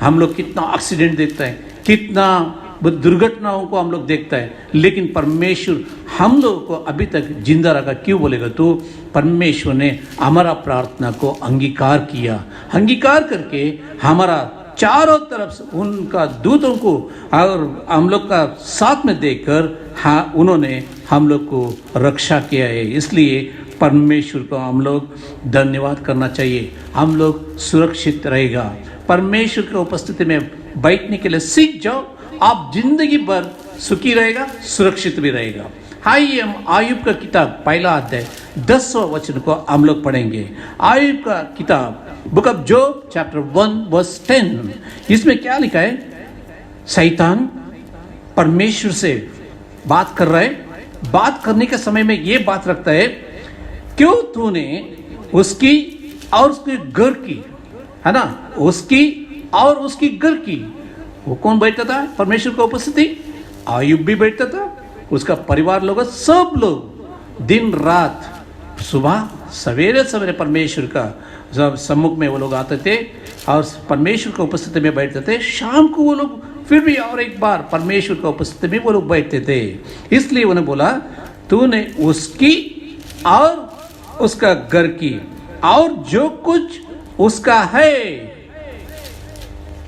हम लोग कितना एक्सीडेंट देखते हैं, कितना दुर्घटनाओं को हम लोग देखता है, लेकिन परमेश्वर हम लोगों को अभी तक जिंदा रखा। क्यों बोलेगा तो परमेश्वर ने हमारा प्रार्थना को अंगीकार किया, अंगीकार करके हमारा चारों तरफ से उनका दूतों को और हम लोग का साथ में देखकर उन्होंने हम लोग को रक्षा किया है। इसलिए परमेश्वर को हम लोग धन्यवाद करना चाहिए। हम लोग सुरक्षित रहेगा। परमेश्वर की उपस्थिति में बैठने के लिए सीख जाओ, आप जिंदगी भर सुखी रहेगा, सुरक्षित भी रहेगा। आइए हम आयुब का किताब पहला अध्याय 10वां वचन को हम लोग पढ़ेंगे। आयुब का किताब book of Job chapter 1 verse 10। इसमें क्या लिखा है, शैतान परमेश्वर से बात कर रहा है। बात करने के समय में ये बात रखता है, क्यों तूने उसकी और उसके घर की, है ना, उसकी और उसकी घर की। वो कौन बैठता था, परमेश्वर का उपस्थिति। आयुब भी बैठता था, उसका परिवार लोग, सब लोग दिन रात, सुबह सवेरे सवेरे परमेश्वर का सम्मुख में वो लोग आते थे और परमेश्वर की उपस्थिति में बैठते थे। शाम को वो लोग फिर भी और एक बार परमेश्वर की उपस्थिति में वो लोग बैठते थे। इसलिए उन्हें बोला, तूने उसकी और उसका घर की और जो कुछ उसका है,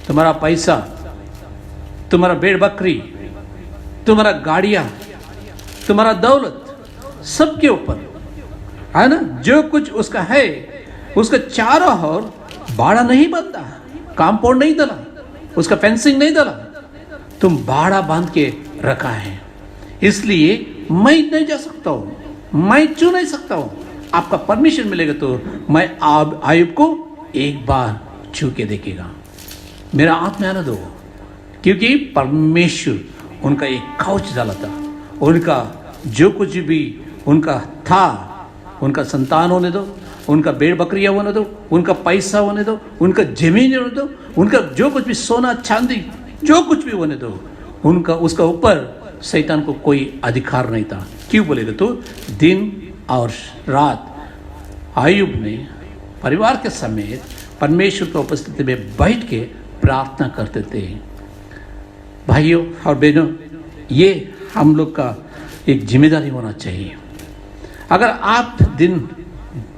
तुम्हारा पैसा, तुम्हारा भेड़ बकरी, तुम्हारा गाड़ियां, तुम्हारा दौलत, सबके ऊपर, है ना, जो कुछ उसका है, उसका चारों ओर बाड़ा नहीं बनता, कंपाउंड नहीं डाला, उसका फेंसिंग नहीं डाला, तुम बाड़ा बांध के रखा है। इसलिए मैं नहीं जा सकता हूं, मैं छू नहीं सकता हूं। आपका परमिशन मिलेगा तो मैं आयुब को एक बार छू के देखेगा, मेरा हाथ में आना दो। क्योंकि परमेश्वर उनका एक कवच डाला था, उनका जो कुछ भी उनका था, उनका संतान होने दो, उनका भेड़ बकरियां होने दो, उनका पैसा होने दो, उनका जमीन होने दो, उनका जो कुछ भी सोना चांदी जो कुछ भी होने दो, उनका उसका ऊपर शैतान को कोई अधिकार नहीं था। क्यों बोलेगा? तो दिन और रात आयुब ने परिवार के समेत परमेश्वर की उपस्थिति में बैठ के प्रार्थना करते थे। भाइयों और बहनों, ये हम लोग का एक जिम्मेदारी होना चाहिए। अगर आप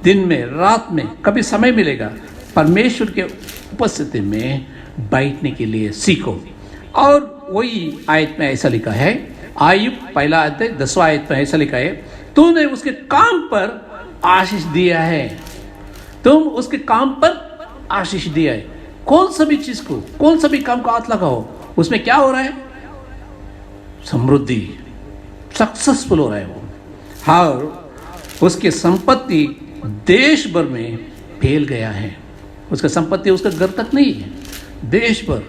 दिन में रात में कभी समय मिलेगा, परमेश्वर के उपस्थिति में बैठने के लिए सीखो। और वही आयत में ऐसा लिखा है, आयुब पहला अध्याय 10वां आयत में ऐसा लिखा है, तूने उसके काम पर आशीष दिया है। तुम उसके काम पर आशीष दिया है। कौन सा भी चीज को, कौन सा भी काम को हाथ लगाओ, उसमें क्या हो रहा है? समृद्धि, सक्सेसफुल हो रहा है वो। और उसकी संपत्ति देश भर में फैल गया है। उसका संपत्ति उसका घर तक नहीं है, देश भर,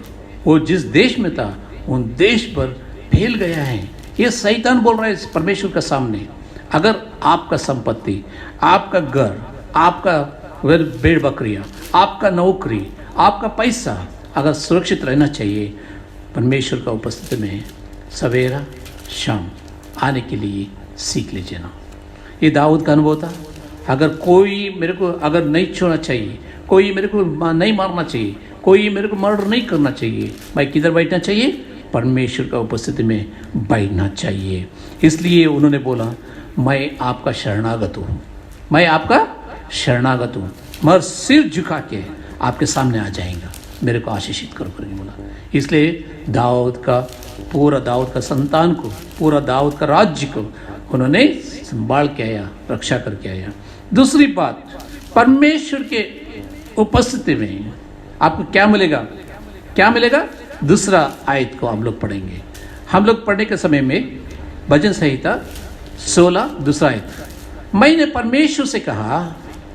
वो जिस देश में था उन देश भर फैल गया है। ये शैतान बोल रहा है परमेश्वर के सामने। अगर आपका संपत्ति, आपका घर, आपका भेड़ बकरियां, आपका नौकरी, आपका पैसा अगर सुरक्षित रहना चाहिए, परमेश्वर का उपस्थिति में सवेरा शाम आने के लिए सीख लीजिए ना। ये दाऊद का अनुभव था। अगर कोई मेरे को अगर नहीं छोड़ना चाहिए, कोई मेरे को नहीं मारना चाहिए, कोई मेरे को मर्डर नहीं करना चाहिए, भाई किधर बैठना चाहिए? परमेश्वर का उपस्थिति में बैठना चाहिए। इसलिए उन्होंने बोला, मैं आपका शरणागत हूँ, मैं आपका शरणागत हूँ, मगर सिर झुका के आपके सामने आ जाएगा, मेरे को आशीषित करो करके बोला। इसलिए दाऊद का संतान को, पूरा दाऊद का राज्य को उन्होंने संभाल के आया, रक्षा करके आया। दूसरी बात, परमेश्वर के उपस्थिति में आपको क्या मिलेगा? क्या मिलेगा? दूसरा आयत को हम लोग पढ़ेंगे। हम लोग पढ़ने के समय में भजन संहिता 16 दूसरा आयत, मैंने परमेश्वर से कहा,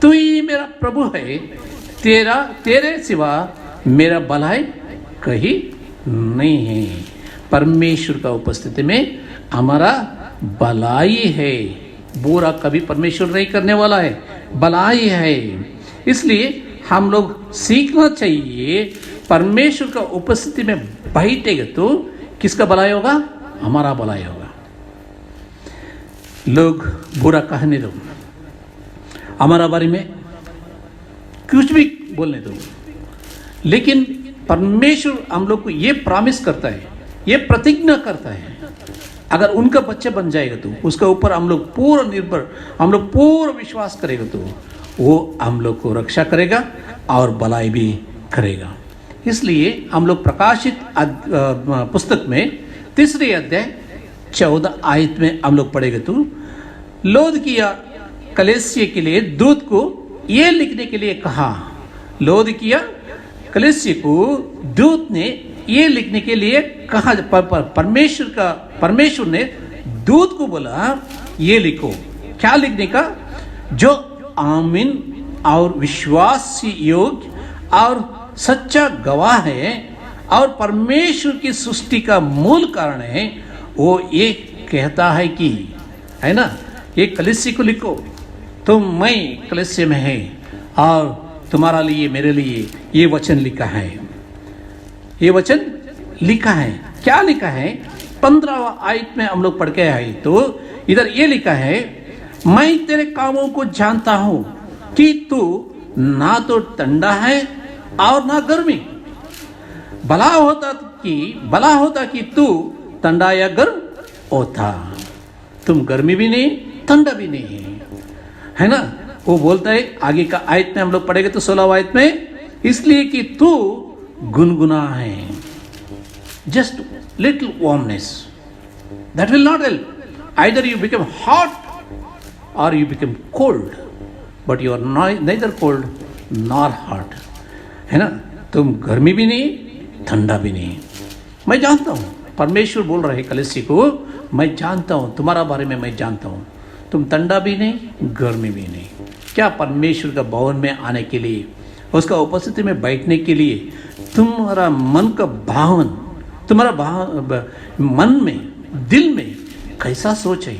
तू ही मेरा प्रभु है, तेरे सिवा मेरा भलाई कहीं नहीं है। परमेश्वर का उपस्थिति में हमारा भलाई है। बुरा कभी परमेश्वर नहीं करने वाला है, भलाई है। इसलिए हम लोग सीखना चाहिए, परमेश्वर का उपस्थिति में बैठेगा तो किसका भलाई होगा? हमारा भलाई होगा। लोग बुरा कहने दो, हमारा बारे में कुछ भी बोलने दो, लेकिन परमेश्वर हम लोग को ये प्रॉमिस करता है, ये प्रतिज्ञा करता है, अगर उनका बच्चा बन जाएगा तो उसके ऊपर हम लोग पूरा निर्भर, हम लोग पूरा विश्वास करेगा तो वो हम लोग को रक्षा करेगा और भलाई भी करेगा। इसलिए हम लोग प्रकाशित पुस्तक में 3 अध्याय 14 आयत में हम लोग पढ़ेगा तो लौदीकिया कलीसिया के लिए दूत को ये लिखने के लिए कहा। लौदीकिया कलीसिया को दूत ने ये लिखने के लिए कहा। परमेश्वर ने दूत को बोला, ये लिखो। क्या लिखने का? जो आमीन और विश्वास योग्य और सच्चा गवाह है और परमेश्वर की सृष्टि का मूल कारण है, वो ये कहता है कि, है ना, ये कलीसिया को लिखो, तुम मैं कलीसिया में है और तुम्हारा लिए, मेरे लिए ये वचन लिखा है। ये वचन लिखा है। क्या लिखा है? 15वां आयत में हम लोग पढ़ के आए तो इधर ये लिखा है, मैं तेरे कामों को जानता हूं कि तू ना तो ठंडा है और ना गर्मी। भला होता कि तू ठंडा या गर्म होता। तुम गर्मी भी नहीं, ठंडा भी नहीं, है ना। वो बोलता है आगे का आयत में हम लोग पढ़ेंगे तो 16वां आयत में, इसलिए कि तू गुनगुना है। Just little warmness, that will not help. Either you become hot or you become cold, but you are neither cold nor hot, है ना। तुम गर्मी भी नहीं, ठंडा भी नहीं। मैं जानता हूँ, परमेश्वर बोल रहे कलीसिया को, मैं जानता हूँ, तुम्हारा बारे में मैं जानता हूँ, तुम ठंडा भी नहीं, गर्मी भी नहीं। क्या परमेश्वर का भवन में आने के लिए, उसका उपस्थिति में बैठने के लिए तुम्हारा मन का भावन, तुम्हारा मन में, दिल में कैसा सोच है?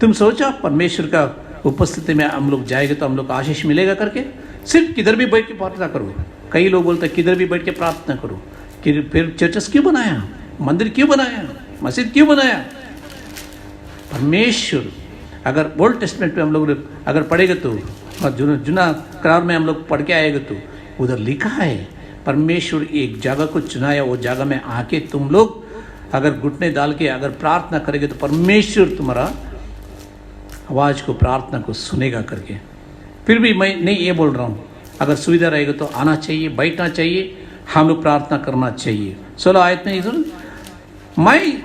तुम सोचा परमेश्वर का उपस्थिति में हम लोग जाएंगे तो हम लोग को आशीष मिलेगा करके? सिर्फ किधर भी बैठ के प्रार्थना करो। कई लोग बोलते हैं किधर भी बैठ के प्रार्थना करो, कि फिर चर्चेस क्यों बनाया, मंदिर क्यों बनाया, मस्जिद क्यों बनाया? परमेश्वर अगर ओल्ड टेस्टमेंट में हम लोग अगर पढ़ेंगे तो, और जुना करार में हम लोग पढ़ के आएंगे तो उधर लिखा है परमेश्वर एक जगह को चुनाया, वो जगह में आके तुम लोग अगर घुटने डाल के अगर प्रार्थना करेंगे तो परमेश्वर तुम्हारा आवाज को, प्रार्थना को सुनेगा करके। फिर भी मैं नहीं ये बोल रहा हूँ, अगर सुविधा रहेगा तो आना चाहिए, बैठना चाहिए, हम लोग प्रार्थना करना चाहिए। 16 आयत में सुन, मैं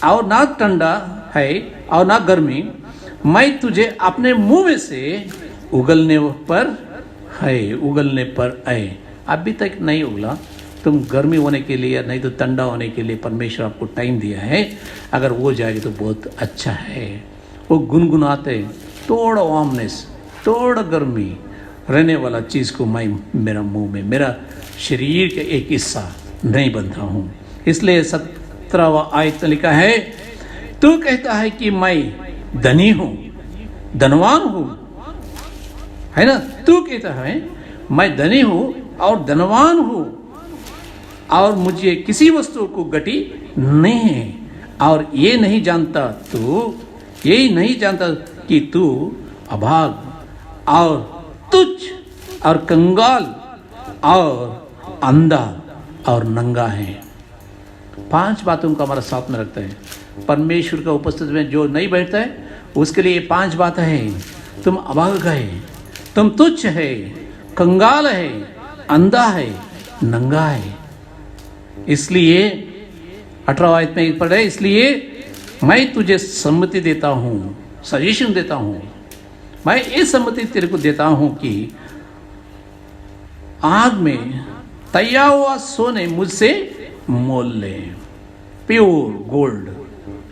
और ना ठंडा है और ना गर्मी, मैं तुझे अपने मुंह में से उगलने पर है। अभी तक नहीं उगला, तुम गर्मी होने के लिए नहीं तो ठंडा होने के लिए परमेश्वर आपको टाइम दिया है। अगर वो जाएगा तो बहुत अच्छा है। वो गुनगुनाते, थोड़ा वार्मनेस, थोड़ा गर्मी रहने वाला चीज़ को मैं मेरा मुंह में, मेरा शरीर का एक हिस्सा नहीं बनता हूँ। इसलिए 17वां आयत में लिखा है, तू कहता है कि मैं धनी हूँ, धनवान हूँ, है ना? तू कहता है मैं धनी हूँ और धनवान हूँ और मुझे किसी वस्तु को घटी नहीं है, और ये नहीं जानता कि तू अभाग और तुच्छ और कंगाल और अंधा और नंगा है। 5 बातों का हमारा साथ में रखता है। परमेश्वर का उपस्थिति में जो नहीं बैठता है उसके लिए 5 बातें हैं। तुम अभाग है, तुम तुच्छ है, कंगाल है, अंधा है, नंगा है। इसलिए 18 आयत में पढ़े, इसलिए मैं तुझे सम्मति देता हूँ, सजेशन देता हूँ, मैं ये सम्मति तेरे को देता हूँ कि आग में तैयार हुआ सोने मुझसे मोल ले। प्योर गोल्ड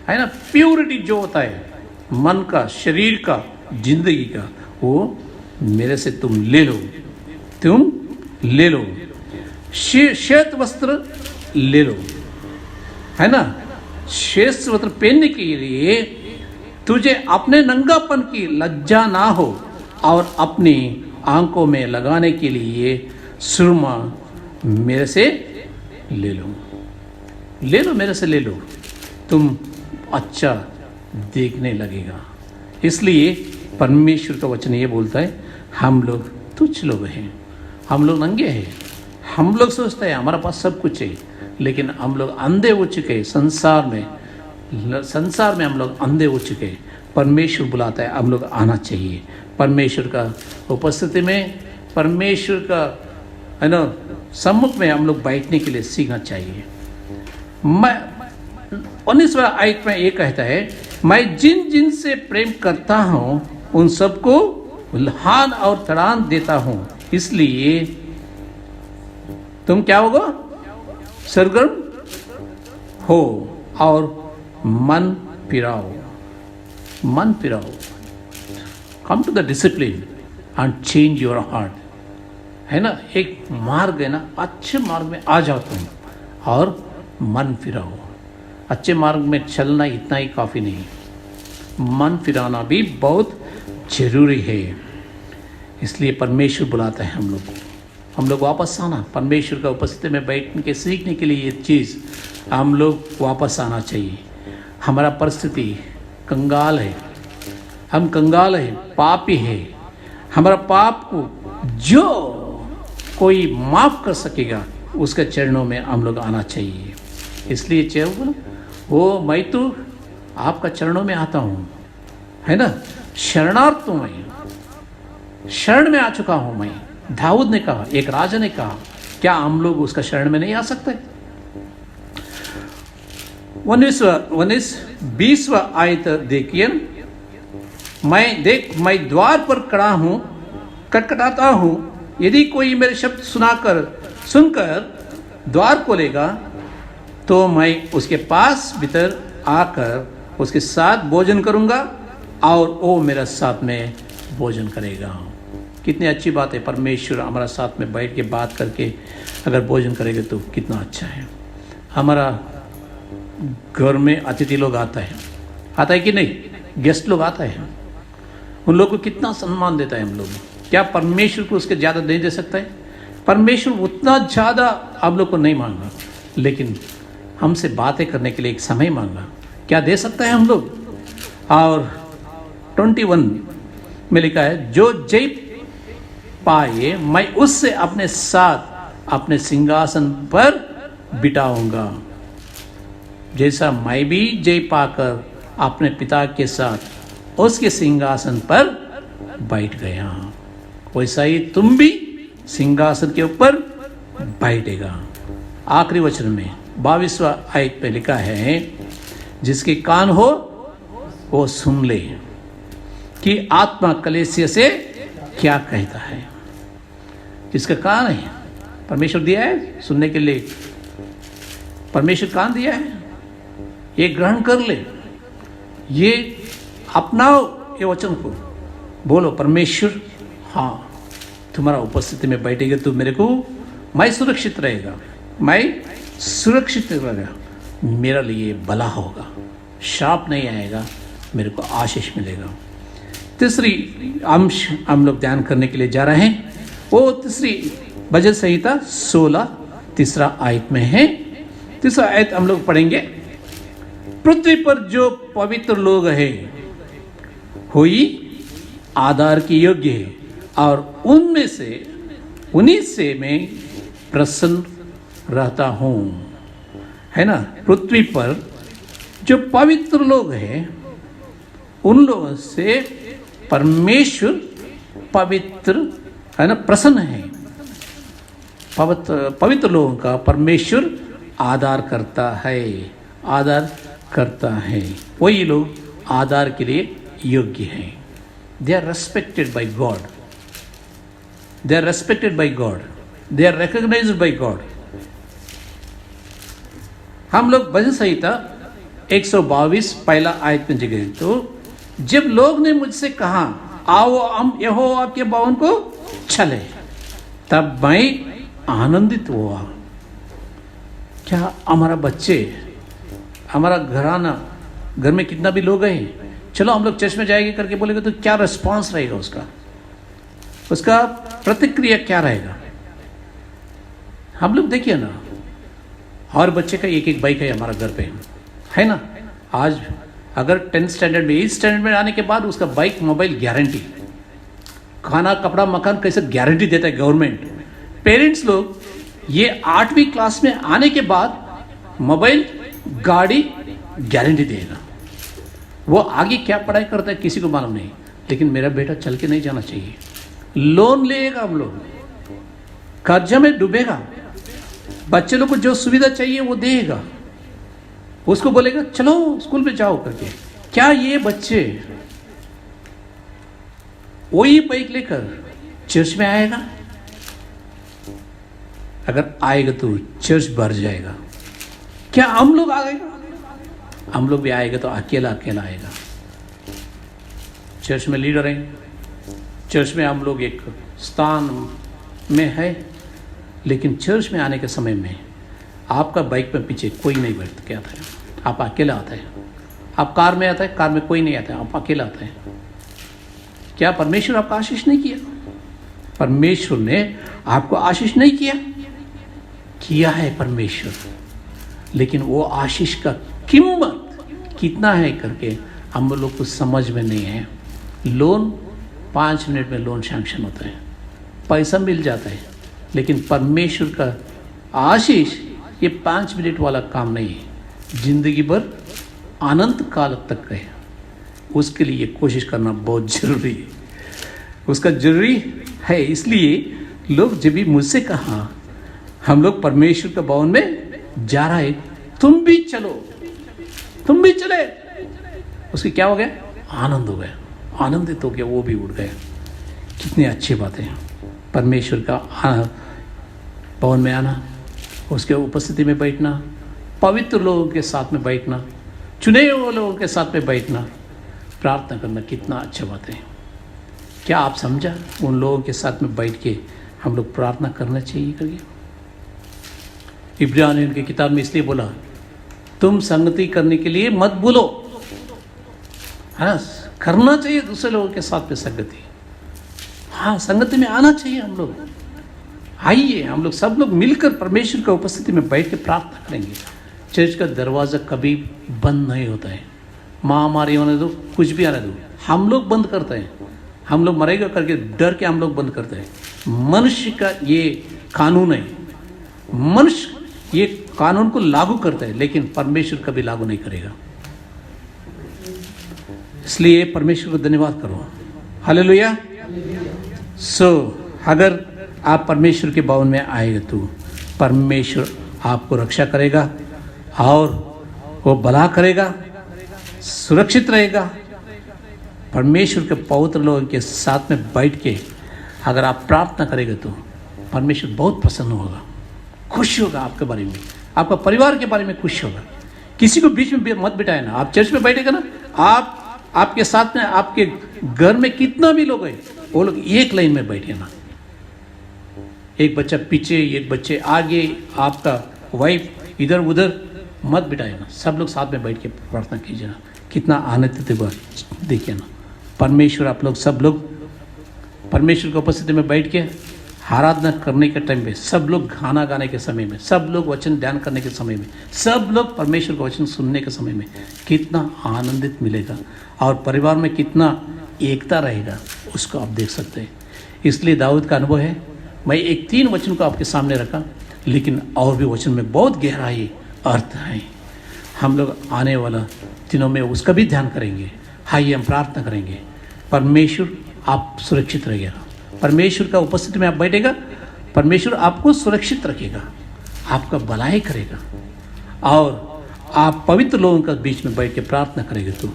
है ना, प्योरिटी जो होता है मन का, शरीर का, जिंदगी का, वो मेरे से तुम ले लो। श्वेत वस्त्र ले लो, है ना? श्वेत वस्त्र पहनने के लिए तुझे अपने नंगापन की लज्जा ना हो, और अपनी आंखों में लगाने के लिए सुरमा मेरे से ले लो, मेरे से ले लो, तुम अच्छा देखने लगेगा। इसलिए परमेश्वर का वचन ये बोलता है, हम लोग तुच्छ लोग हैं, हम लोग नंगे हैं, हम लोग सोचते हैं हमारा पास सब कुछ है, लेकिन हम लोग अंधे हो चुके हैं। संसार में हम लोग अंधे हो चुके हैं। परमेश्वर बुलाता है, हम लोग आना चाहिए परमेश्वर का उपस्थिति में, परमेश्वर का है ना सम्मुख में हम लोग बैठने के लिए सीखना चाहिए। मैं 19वां आयत में ये कहता है, मैं जिन से प्रेम करता हूँ उन सबको उल्हान और तड़ान देता हूँ, इसलिए तुम क्या होगा? सरगर्म हो और मन फिराओ। Come to the discipline and change your heart, है ना? एक मार्ग है ना, अच्छे मार्ग में आ जाओ तुम और मन फिराओ। अच्छे मार्ग में चलना इतना ही काफ़ी नहीं, मन फिराना भी बहुत जरूरी है। इसलिए परमेश्वर बुलाता है हम लोग वापस आना, परमेश्वर का उपस्थिति में बैठ के सीखने के लिए ये चीज़ हम लोग वापस आना चाहिए। हमारा परिस्थिति कंगाल है, हम कंगाल है, पापी है। हमारा पाप को जो कोई माफ़ कर सकेगा उसके चरणों में हम लोग आना चाहिए। इसलिए चलो वो मैं तो आपका चरणों में आता हूँ, है ना? शरणार्थ हूँ मैं, शरण में आ चुका हूँ मैं। दाऊद ने कहा, एक राजा ने कहा, क्या हम लोग उसका शरण में नहीं आ सकते? 20वां आयत देखिए, मैं द्वार पर खड़ा हूँ, खटखटाता हूँ, यदि कोई मेरे शब्द सुनकर द्वार खोलेगा तो मैं उसके पास भीतर आकर उसके साथ भोजन करूँगा और वो मेरे साथ में भोजन करेगा। कितनी अच्छी बात है, परमेश्वर हमारा साथ में बैठ के बात करके अगर भोजन करेगा तो कितना अच्छा है। हमारा घर में अतिथि लोग आता है कि नहीं? गेस्ट लोग आता है, उन लोगों को कितना सम्मान देता है हम लोग। क्या परमेश्वर को उसके ज़्यादा नहीं दे सकता है? परमेश्वर उतना ज़्यादा आप लोग को नहीं मांगा, लेकिन हमसे बातें करने के लिए एक समय मांगा। क्या दे सकता है हम लोग? और 21 में लिखा है, जो जय पाए मैं उससे अपने साथ अपने सिंहासन पर बिठाऊंगा, जैसा मैं भी जय पाकर अपने पिता के साथ उसके सिंहासन पर बैठ गया, वैसा ही तुम भी सिंहासन के ऊपर बैठेगा। आखिरी वचन में 22वां आयत पे लिखा है, जिसके कान हो वो सुन ले कि आत्मा कलीसिया से क्या कहता है। जिसका कान है, परमेश्वर दिया है सुनने के लिए, परमेश्वर कान दिया है, ये ग्रहण कर ले, ये अपनाओ ये वचन को। बोलो परमेश्वर हाँ, तुम्हारा उपस्थिति में बैठेगा तो मेरे को मैं सुरक्षित रहेगा, मैं सुरक्षित रहेगा, मेरा लिए भला होगा, शाप नहीं आएगा, मेरे को आशीष मिलेगा। तीसरी अंश हम लोग ध्यान करने के लिए जा रहे हैं, वो तीसरी भजन संहिता 16 तीसरा आयत में है। तीसरा आयत हम लोग पढ़ेंगे। पृथ्वी पर जो पवित्र लोग हैं हुई आधार की योग्य है, और उनमें से उन्हीं से मैं प्रसन्न रहता हूँ। है ना, पृथ्वी पर जो पवित्र लोग हैं उन लोगों से परमेश्वर पवित्र है ना, प्रसन्न है। पवित्र लोगों का परमेश्वर आदर करता है, आदर करता है। वही लोग आदर के लिए योग्य हैं। They are respected by God, they are respected by God, they are recognised by God. हम लोग भजन संहिता 122 पहला आयत में जगह, तो जब लोग ने मुझसे कहा आओ हम यहोवा के भवन को चले, तब मैं आनंदित हुआ। क्या हमारा बच्चे, हमारा घराना, घर में कितना भी लोग हैं, चलो हम लोग चर्च में जाएंगे करके बोलेंगे तो क्या रिस्पांस रहेगा उसका, उसका प्रतिक्रिया क्या रहेगा? हम लोग देखिए ना, हर बच्चे का एक एक बाइक है हमारा घर पे, है ना। आज अगर 10th स्टैंडर्ड में 8th स्टैंडर्ड में आने के बाद उसका बाइक मोबाइल गारंटी, खाना कपड़ा मकान कैसे गारंटी देता है गवर्नमेंट। पेरेंट्स लोग ये 8वीं क्लास में आने के बाद मोबाइल गाड़ी गारंटी देगा। वो आगे क्या पढ़ाई करता है किसी को मालूम नहीं, लेकिन मेरा बेटा चल के नहीं जाना चाहिए। लोन लेगा, हम लोग कर्जा में डूबेगा, बच्चे लोग को जो सुविधा चाहिए वो देगा, उसको बोलेगा चलो स्कूल में जाओ करके। क्या ये बच्चे वही बाइक लेकर चर्च में आएगा? अगर आएगा तो चर्च भर जाएगा। क्या हम लोग आएगा? हम लोग भी आएगा तो अकेला अकेला आएगा। चर्च में लीडर हैं, चर्च में हम लोग एक स्थान में है, लेकिन चर्च में आने के समय में आपका बाइक में पीछे कोई नहीं बैठ के आता है, आप अकेला आता है। आप कार में आता है, कार में कोई नहीं आता है, आप अकेला आता है। क्या परमेश्वर आपका आशीष नहीं किया? परमेश्वर ने आपको आशीष नहीं किया? किया है परमेश्वर, लेकिन वो आशीष का कीमत कितना है करके हम लोग को समझ में नहीं है। लोन 5 मिनट में लोन सैंक्शन होता है, पैसा मिल जाता है, लेकिन परमेश्वर का आशीष ये 5 मिनट वाला काम नहीं है, जिंदगी भर अनंत काल तक है। उसके लिए कोशिश करना बहुत जरूरी है, उसका जरूरी है। इसलिए लोग जब भी मुझसे कहा हम लोग परमेश्वर के भवन में जा रहा है, तुम भी चलो, तुम भी चले, उसकी क्या हो गया? आनंद हो गया, आनंदित हो गया, वो भी उड़ गया। कितनी अच्छी बात है परमेश्वर का भवन में आना, उसके उपस्थिति में बैठना, पवित्र लोगों के साथ में बैठना, चुने हुए लोगों के साथ में बैठना, प्रार्थना करना, कितना अच्छा बात है। क्या आप समझा? उन लोगों के साथ में बैठ के हम लोग प्रार्थना करना चाहिए करके। इब्रानियों की किताब में इसलिए बोला तुम संगति करने के लिए मत भूलो, है ना, करना चाहिए दूसरे लोगों के साथ में संगति। हाँ, संगति में आना चाहिए हम लोग। आइए हम लोग सब लोग मिलकर परमेश्वर की उपस्थिति में बैठ के प्रार्थना करेंगे। चर्च का दरवाज़ा कभी बंद नहीं होता है। महामारी होने दो, कुछ भी आने दो, हम लोग बंद करते हैं। हम लोग मरेगा करके डर के हम लोग बंद करते हैं। मनुष्य का ये कानून है, मनुष्य ये कानून को लागू करता है, लेकिन परमेश्वर कभी लागू नहीं करेगा। इसलिए परमेश्वर को धन्यवाद करो। हालेलुया। अगर आप परमेश्वर के भवन में आएगा तो परमेश्वर आपको रक्षा करेगा और वो भला करेगा, सुरक्षित रहेगा। परमेश्वर के पवित्र लोगों के साथ में बैठ के अगर आप प्रार्थना करेंगे तो परमेश्वर बहुत प्रसन्न होगा, खुश होगा आपके बारे में, आपका परिवार के बारे में खुश होगा। किसी को बीच में मत बिठाए ना। आप चर्च में बैठेगा ना, आपके साथ में आपके घर में कितना भी लोग हैं, वो लोग एक लाइन में बैठे ना, एक बच्चा पीछे, एक बच्चे आगे, आपका वाइफ इधर उधर मत बिठाए ना। सब लोग साथ में बैठ के प्रार्थना कीजिए ना। कितना आनंदित देखिए ना। परमेश्वर, आप लोग सब लोग परमेश्वर की उपस्थिति में बैठ के आराधना करने के टाइम पे, सब लोग गाना गाने के समय में, सब लोग वचन ध्यान करने के समय में, सब लोग परमेश्वर का वचन सुनने के समय में कितना आनंदित मिलेगा और परिवार में कितना एकता रहेगा, उसको आप देख सकते हैं। इसलिए दाऊद का अनुभव है। मैं एक 3 वचन को आपके सामने रखा, लेकिन और भी वचन में बहुत गहराई अर्थ है। हम लोग आने वाला दिनों में उसका भी ध्यान करेंगे। आइए हम प्रार्थना करेंगे। परमेश्वर आप सुरक्षित रहिएगा। परमेश्वर का उपस्थिति में आप बैठेगा, परमेश्वर आपको सुरक्षित रखेगा, आपका भलाई करेगा। और आप पवित्र लोगों के बीच में बैठ के प्रार्थना करेंगे तो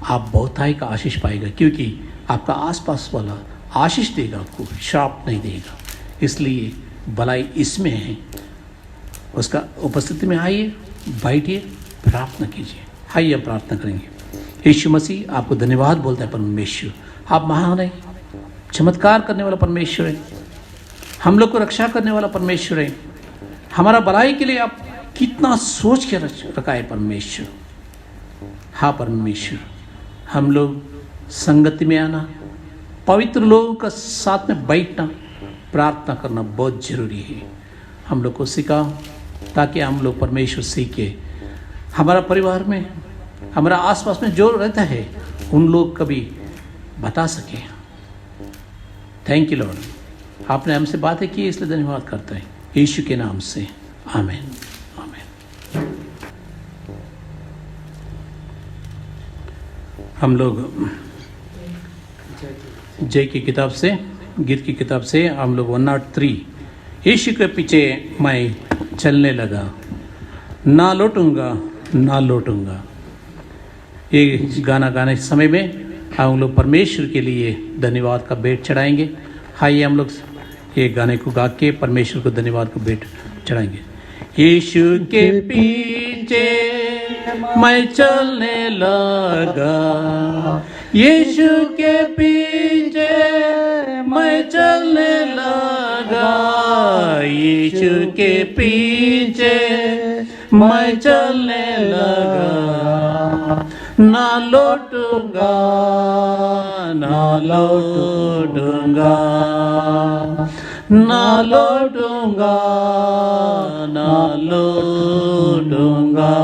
आप बहुतायत का आशीष पाएगा, क्योंकि आपका आसपास वाला आशीष देगा, आपको श्राप नहीं देगा। इसलिए भलाई इसमें है। उसका उपस्थिति में आइए, बैठिए, प्रार्थना कीजिए। आइए प्रार्थना करेंगे। यीशु मसीह, आपको धन्यवाद बोलता है परमेश्वर। आप महान है, चमत्कार करने वाला परमेश्वर है, हम लोग को रक्षा करने वाला परमेश्वर है। हमारा भलाई के लिए आप कितना सोच के रखा है परमेश्वर। हाँ परमेश्वर, हम लोग संगति में आना, पवित्र लोगों का साथ में बैठना, प्रार्थना करना बहुत जरूरी है। हम लोग को सिखाओ ताकि हम लोग परमेश्वर सीखे, हमारा परिवार में, हमारा आसपास में जो रहता है उन लोग कभी बता सके। थैंक यू लॉर्ड, आपने हमसे बातें की, इसलिए धन्यवाद करते हैं यीशु के नाम से, आमीन आमीन। हम लोग जय की किताब से, गीत की किताब से हम लोग 103, यीशु के पीछे मैं चलने लगा, ना लौटूंगा ना लौटूंगा। ये गाना गाने के समय में हम लोग परमेश्वर के लिए धन्यवाद का भेंट चढ़ाएंगे। आइए हम लोग ये गाने को गा के परमेश्वर को धन्यवाद का भेंट चढ़ाएंगे। यीशु के पीछे मैं चलने लगा, यीशु के पीछे मैं चलने लगा, यीशु के पीछे मैं चलने लगा, ना लौटूंगा ना लौटूंगा, ना लौटूंगा ना लौटूंगा।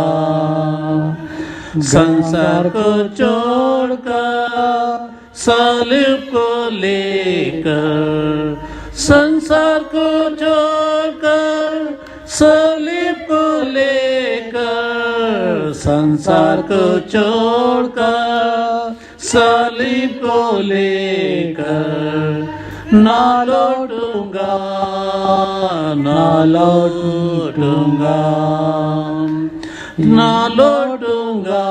संसार को छोड़कर, सालिब को लेकर, संसार को छोड़कर, सालिब को लेकर, संसार को छोड़कर, सालिब को लेकर, ना लौटूंगा ना लौटूंगा, ना लौटूंगा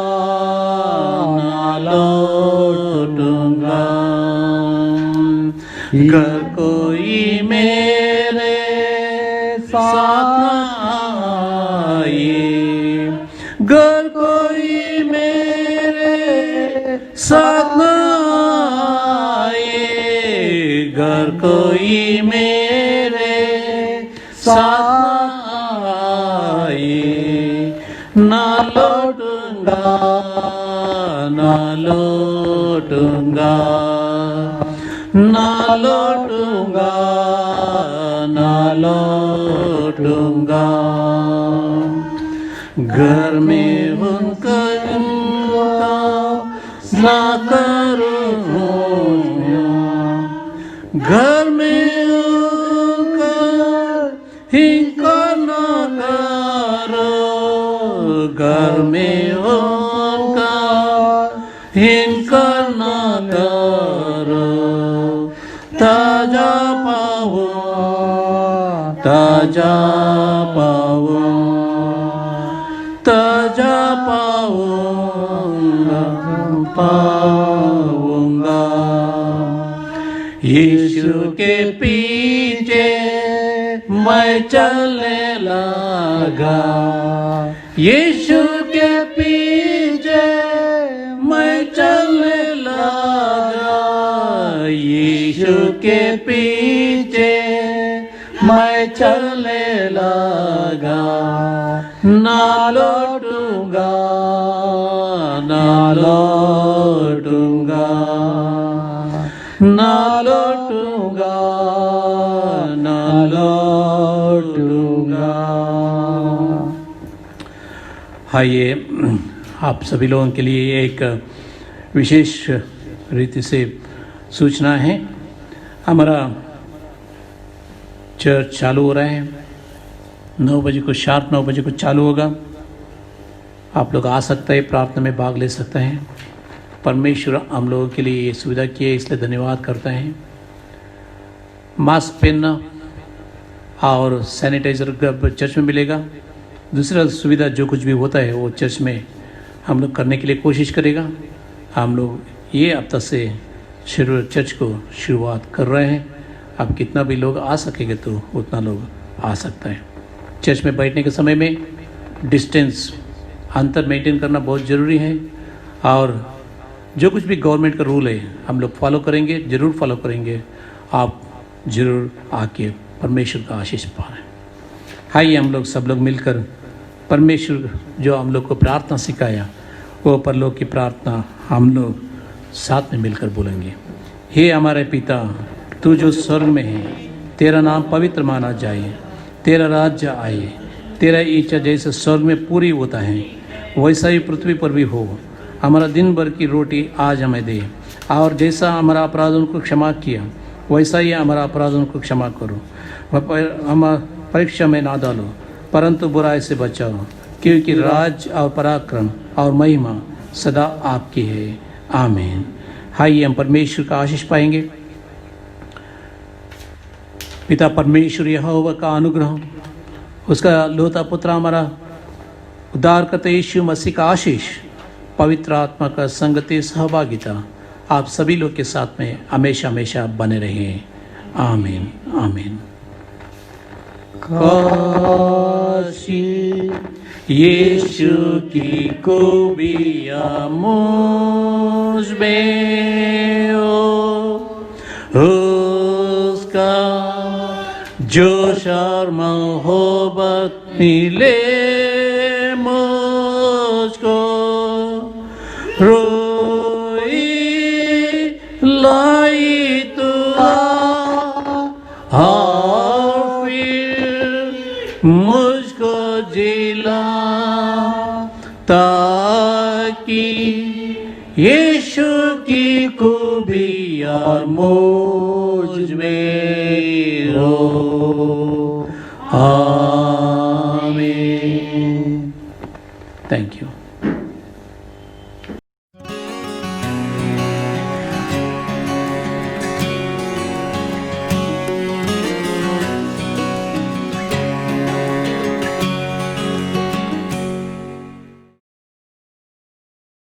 ना लौटूंगा। घर कोई मेरे साथ आए, घर कोई मेरे साथ आए, घर कोई मेरे साथ आए, ना लौटूंगा ना लौटूंगा। लौटूंगा, ना लौटूंगा, ना लौटूंगा। घर में उनका ना करूँगा, घर में उनका हिंका ना करो, घर में उनका हिंका ना करो। ताजा पाओ, ताजा पाओ, ताजा पाऊंगा, पाऊंगा। यीशु के पीछे मैं चलने लगा, यीशु के पीछे मैं चलने लगा, यीशु के पीछे मैं चलने लगा। ना लौटूंगा, ना लौटूंगा, ना लौटूंगा, ना लौटूंगा। हाँ, ये आप सभी लोगों के लिए एक विशेष रीति से सूचना है। हमारा चर्च चालू हो रहा है, 9 बजे को, शार्प 9 बजे को चालू होगा। आप लोग आ सकते हैं, प्रार्थना में भाग ले सकते हैं। परमेश्वर हम लोगों के लिए ये सुविधा की है, इसलिए धन्यवाद करते हैं। मास्क पहनना और सैनिटाइजर चर्च में मिलेगा। दूसरा सुविधा जो कुछ भी होता है वो चर्च में हम लोग करने के लिए कोशिश करेगा। हम लोग ये हफ्ता से चर्च को शुरुआत कर रहे हैं। अब कितना भी लोग आ सकेंगे तो उतना लोग आ सकता है। चर्च में बैठने के समय में डिस्टेंस, अंतर मेंटेन करना बहुत ज़रूरी है। और जो कुछ भी गवर्नमेंट का रूल है हम लोग फॉलो करेंगे, ज़रूर फॉलो करेंगे। आप ज़रूर आके परमेश्वर का आशीष पाएं। आइए हम लोग सब लोग मिलकर परमेश्वर जो हम लोग को प्रार्थना सिखाया वो परलोक की प्रार्थना हम लोग साथ में मिलकर बोलेंगे। हे हमारे पिता, तू जो स्वर्ग में है, तेरा नाम पवित्र माना जाए, तेरा राज्य आए, तेरा इच्छा जैसे स्वर्ग में पूरी होता है वैसा ही पृथ्वी पर भी हो। हमारा दिन भर की रोटी आज हमें दे, और जैसा हमारा अपराधों को क्षमा किया वैसा ही हमारा अपराधों को क्षमा करो। हम परीक्षा में ना डालो, परंतु बुराई से बचाओ, क्योंकि राज्य और पराक्रम और महिमा सदा आपकी है। आमीन। आइए हम परमेश्वर का आशीष पाएंगे। पिता परमेश्वर यहोवा का अनुग्रह, उसका लोता पुत्र हमारा उद्धारकर्ता यीशु मसीह का आशीष, पवित्र आत्मा का संगति सहभागिता आप सभी लोग के साथ में हमेशा हमेशा बने रहे। आमीन, आमीन। काशी यीशु की खूबियाँ मुझ में हो, उसका जोश और मोहब्बत मिले मुझको, रोई लाई तू और फिर मुझको जिला, ताकि यीशु की खूबियाँ मुझ में हो।